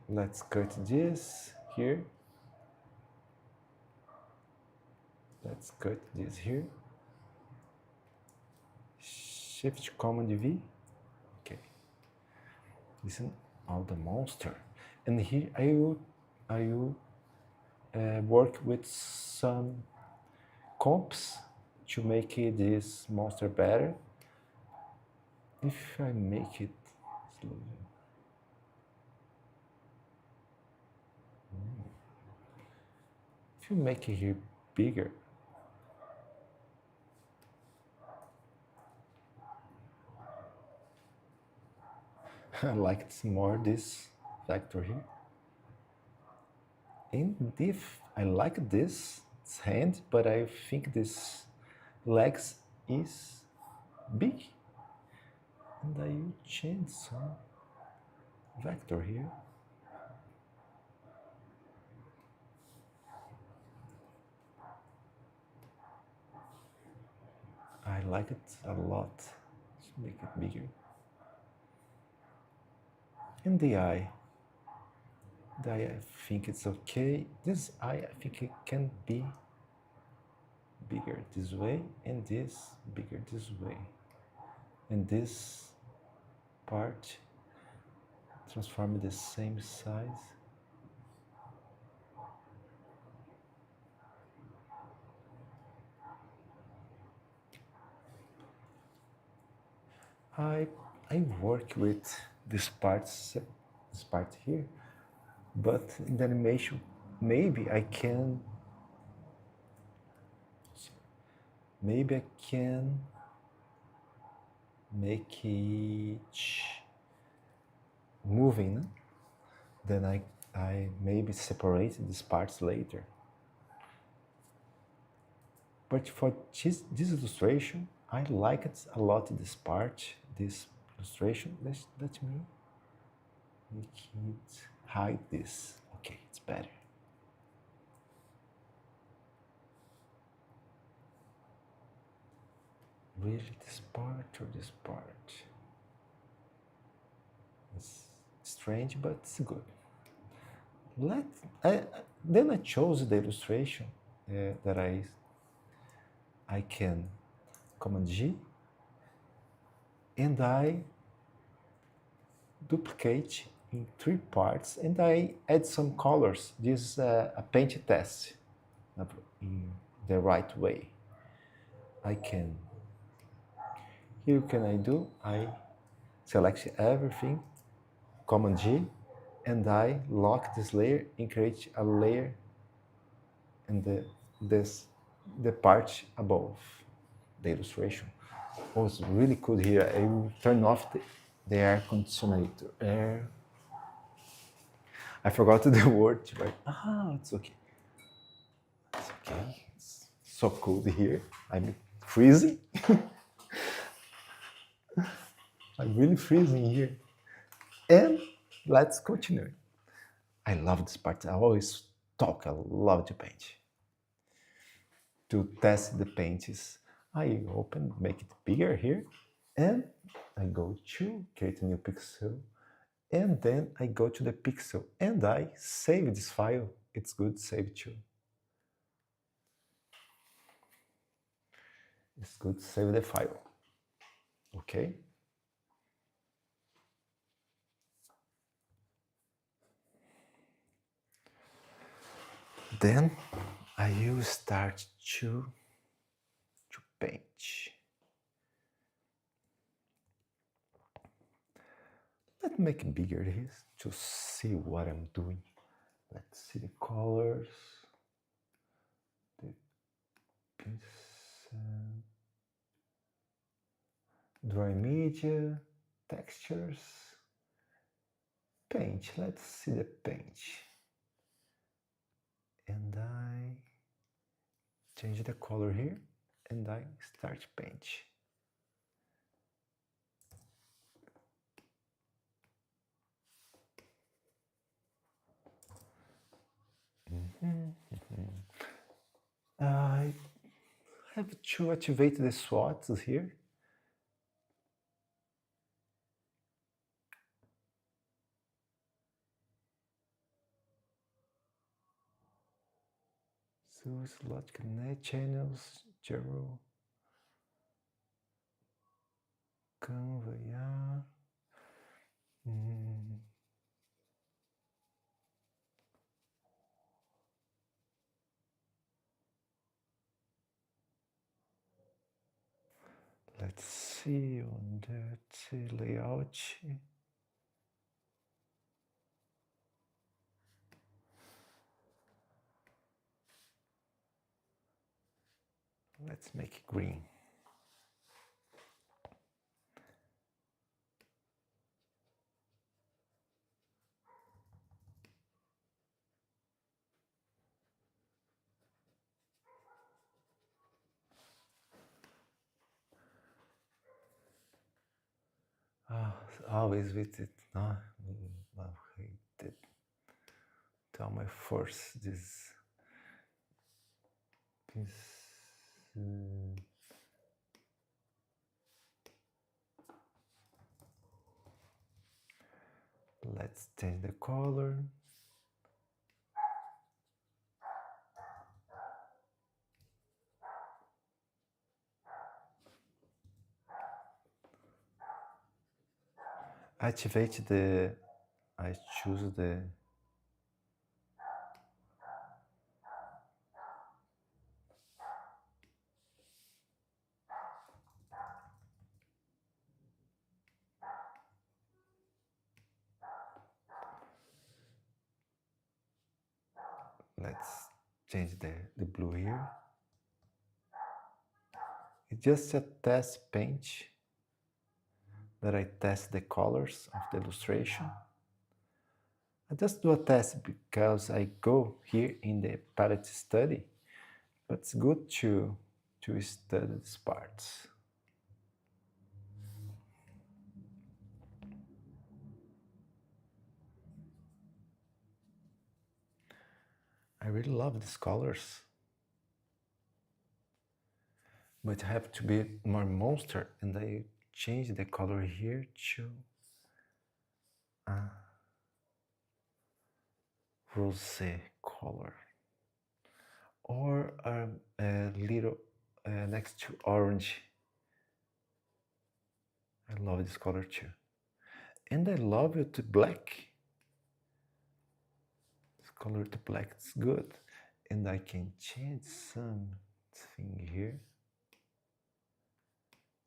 Let's cut this here. Let's cut this here. Shift Command V. Okay. Listen, all the monster. And here I will work with some comps to make this monster better. If I make it slowly. If you make it here bigger, I like it more this vector here. And if I like this hand, but I think this legs is big, and I will change some vector here. I like it a lot. Let's make it bigger. And the eye. The eye, I think it's okay. This eye, I think it can be bigger this way, and this bigger this way. And this part, transform it the same size. I work with this part here, but in the animation, maybe I can make it moving. Then I maybe separate these parts later. But for this illustration, I like it a lot, this part, this illustration. Let me make it hide this. Okay, it's better. Really, this part or this part? It's strange, but it's good. Then I chose the illustration that I can Command G, and I duplicate in 3 parts, and I add some colors. This is a paint test in the right way. Here can I do? I select everything, Command G, and I lock this layer and create a layer in the part above the illustration. Oh, it's really cool here. I will turn off the air conditioner. I forgot the word, but it's okay. It's okay. It's so cold here. I'm freezing. I'm really freezing here. And let's continue. I love this part. I always talk. I love to paint. To test the paints, I open, make it bigger here, and I go to create a new pixel, and then I go to the pixel and I save this file. It's good to save too. It's good to save the file. Okay. Then I will start to paint. Let's make it bigger here to see what I'm doing. Let's see the colors, the pincel, dry media, textures, paint. Let's see the paint. And I change the color here, and I start paint. I have to activate the SWOTs here. Source, logic, net channels, general, Canva, yeah. Let's see on that layout. Let's make it green. Always with it, no? I hate it. Tell my force this. Let's change the color. Activate the, I choose the, let's change the blue here. It's just a test paint that I test the colors of the illustration. I just do a test because I go here in the palette study, but it's good to study these parts. I really love these colors, but I have to be more monster, and I change the color here to rosé color, or a little next to orange. I love this color too, and I love it to black. This color to black is good, and I can change something here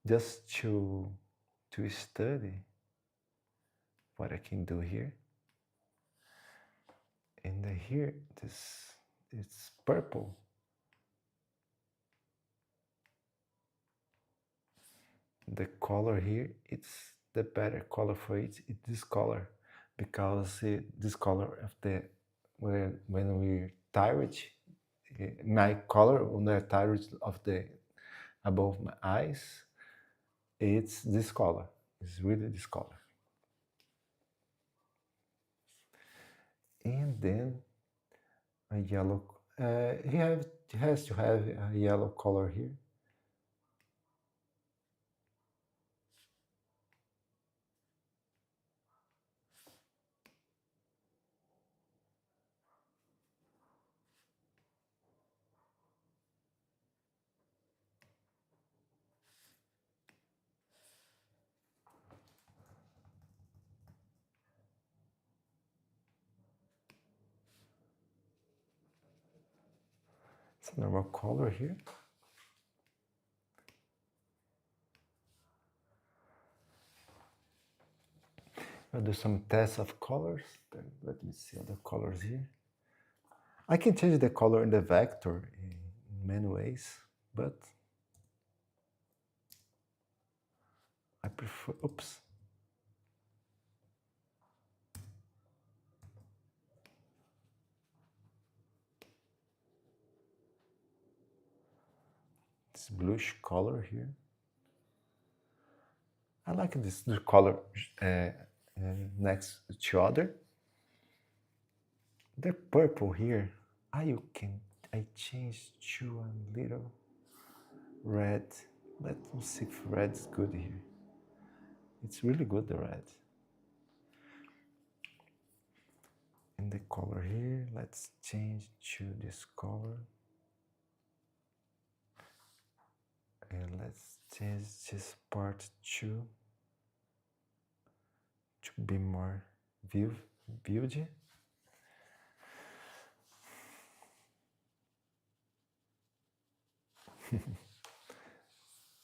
just to study what I can do here. And here it's purple. The color here, it's the better color for it. It's this color, because this color of the when we're tired, my color when I'm tired of the above my eyes, it's this color. It's really this color. And then a yellow. He has to have a yellow color here. It's a normal color here. I'll do some tests of colors. Then let me see other colors here. I can change the color in the vector in many ways, but I prefer, oops. This bluish color here. I like this color next to other. The purple here, I change to a little red. Let me see if red is good here. It's really good, the red. And the color here, let's change to this color. And let's change this part to be more vivid.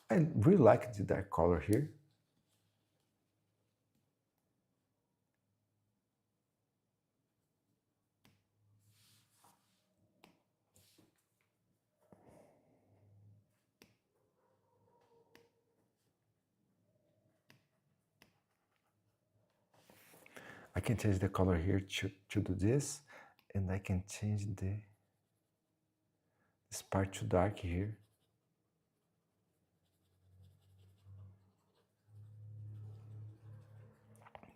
I really like the dark color here. I can change the color here to do this, and I can change this part to dark here.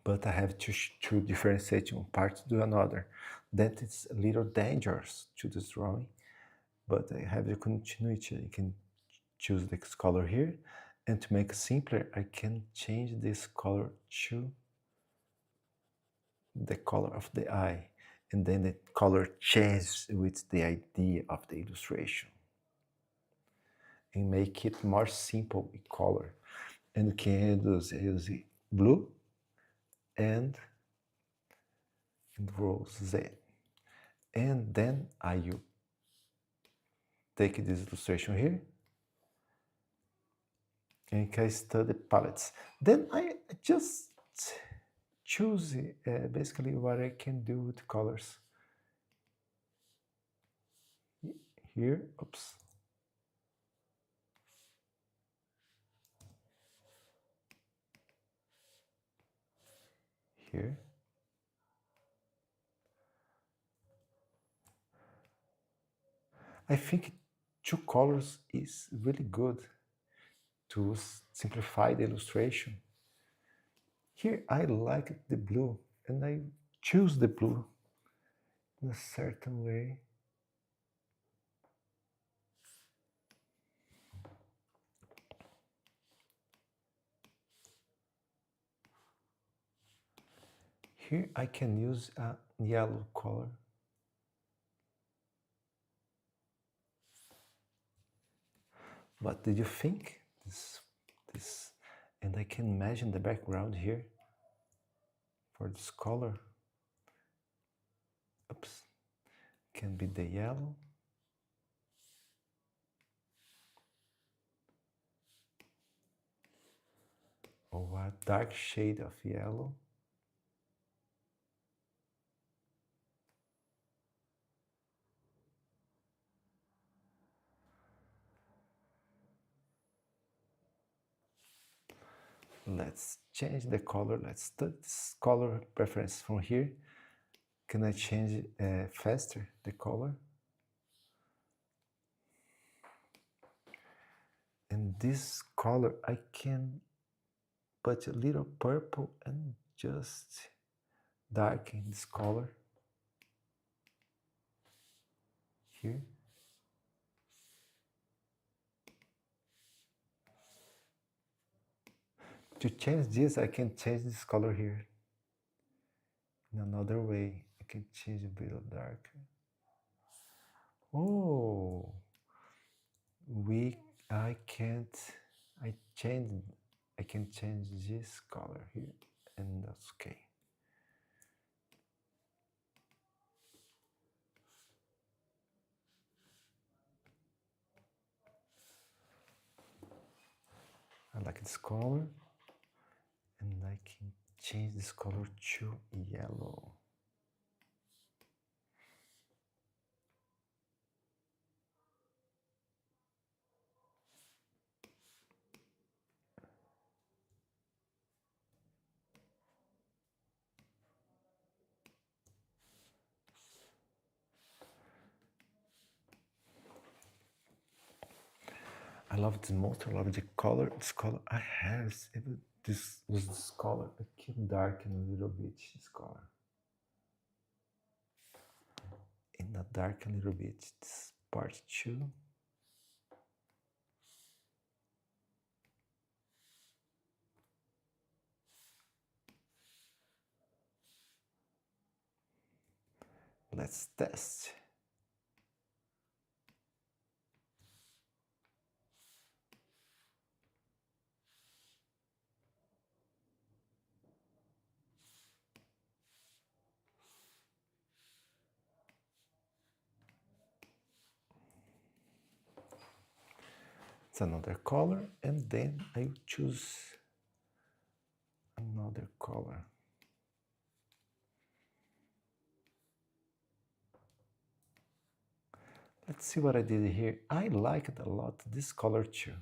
But I have to differentiate one part to another. That is a little dangerous to this drawing, but I have the continuity. I can choose this color here, and to make it simpler, I can change this color to the color of the eye, and then the color changes with the idea of the illustration and make it more simple in color. And you can use blue and rose. And then I take this illustration here and can study palettes. Then I just choose basically what I can do with colors. Here, oops. Here. I think two colors is really good to simplify the illustration. Here I like the blue, and I choose the blue in a certain way. Here I can use a yellow color. What did you think? This, and I can imagine the background here for this color. Oops, can be the yellow. Or a dark shade of yellow. Let's change the color. Let's start this color preference from here. Can I change faster the color? And this color I can put a little purple and just darken this color here. To change this, I can change this color here. In another way, I can change a bit of darker. Oh, I can change this color here, and that's okay. I like this color, and I can change this color to yellow. I love the most. I love the color. This color I have. This was this color. I can darken a little bit this color. And gonna darken a little bit this part too. Let's test. It's another color, and then I will choose another color. Let's see what I did here. I liked a lot this color too.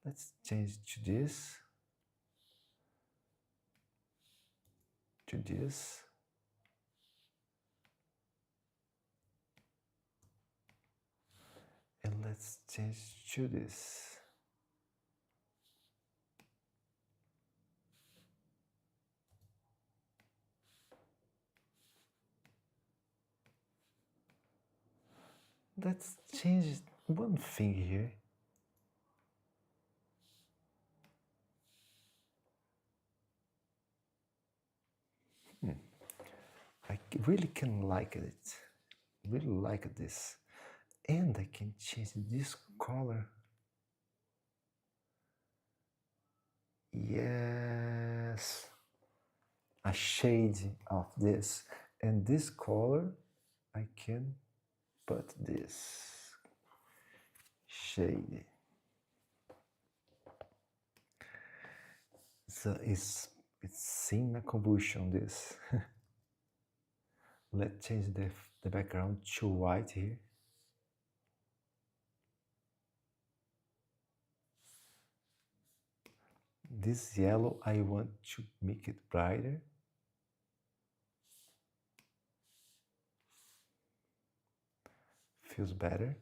Let's change to this, to this. And let's change to this. Let's change one thing here. I really can like it. Really like this. And I can change this color. Yes. A shade of this. And this color, I can put this shade. So it's seeing a combustion, this. Let's change the background to white here. This yellow, I want to make it brighter. Feels better.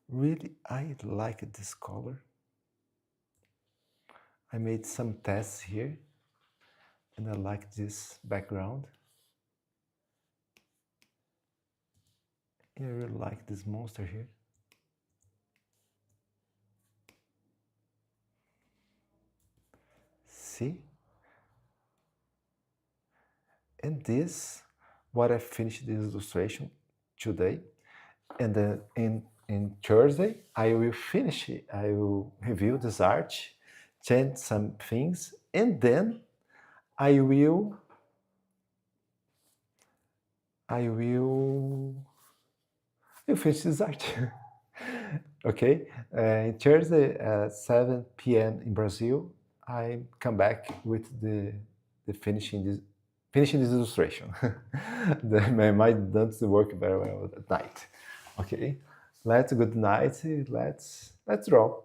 Really, I like this color. I made some tests here, and I like this background. I really like this monster here. See? And this, what I finished this illustration today, and then in Thursday I will finish it. I will review this art, change some things, and then I will finish this art. Okay, in Thursday at 7 p.m. in Brazil, I come back with the finishing this illustration. My mind doesn't work very well at night. Okay, good night. Let's draw.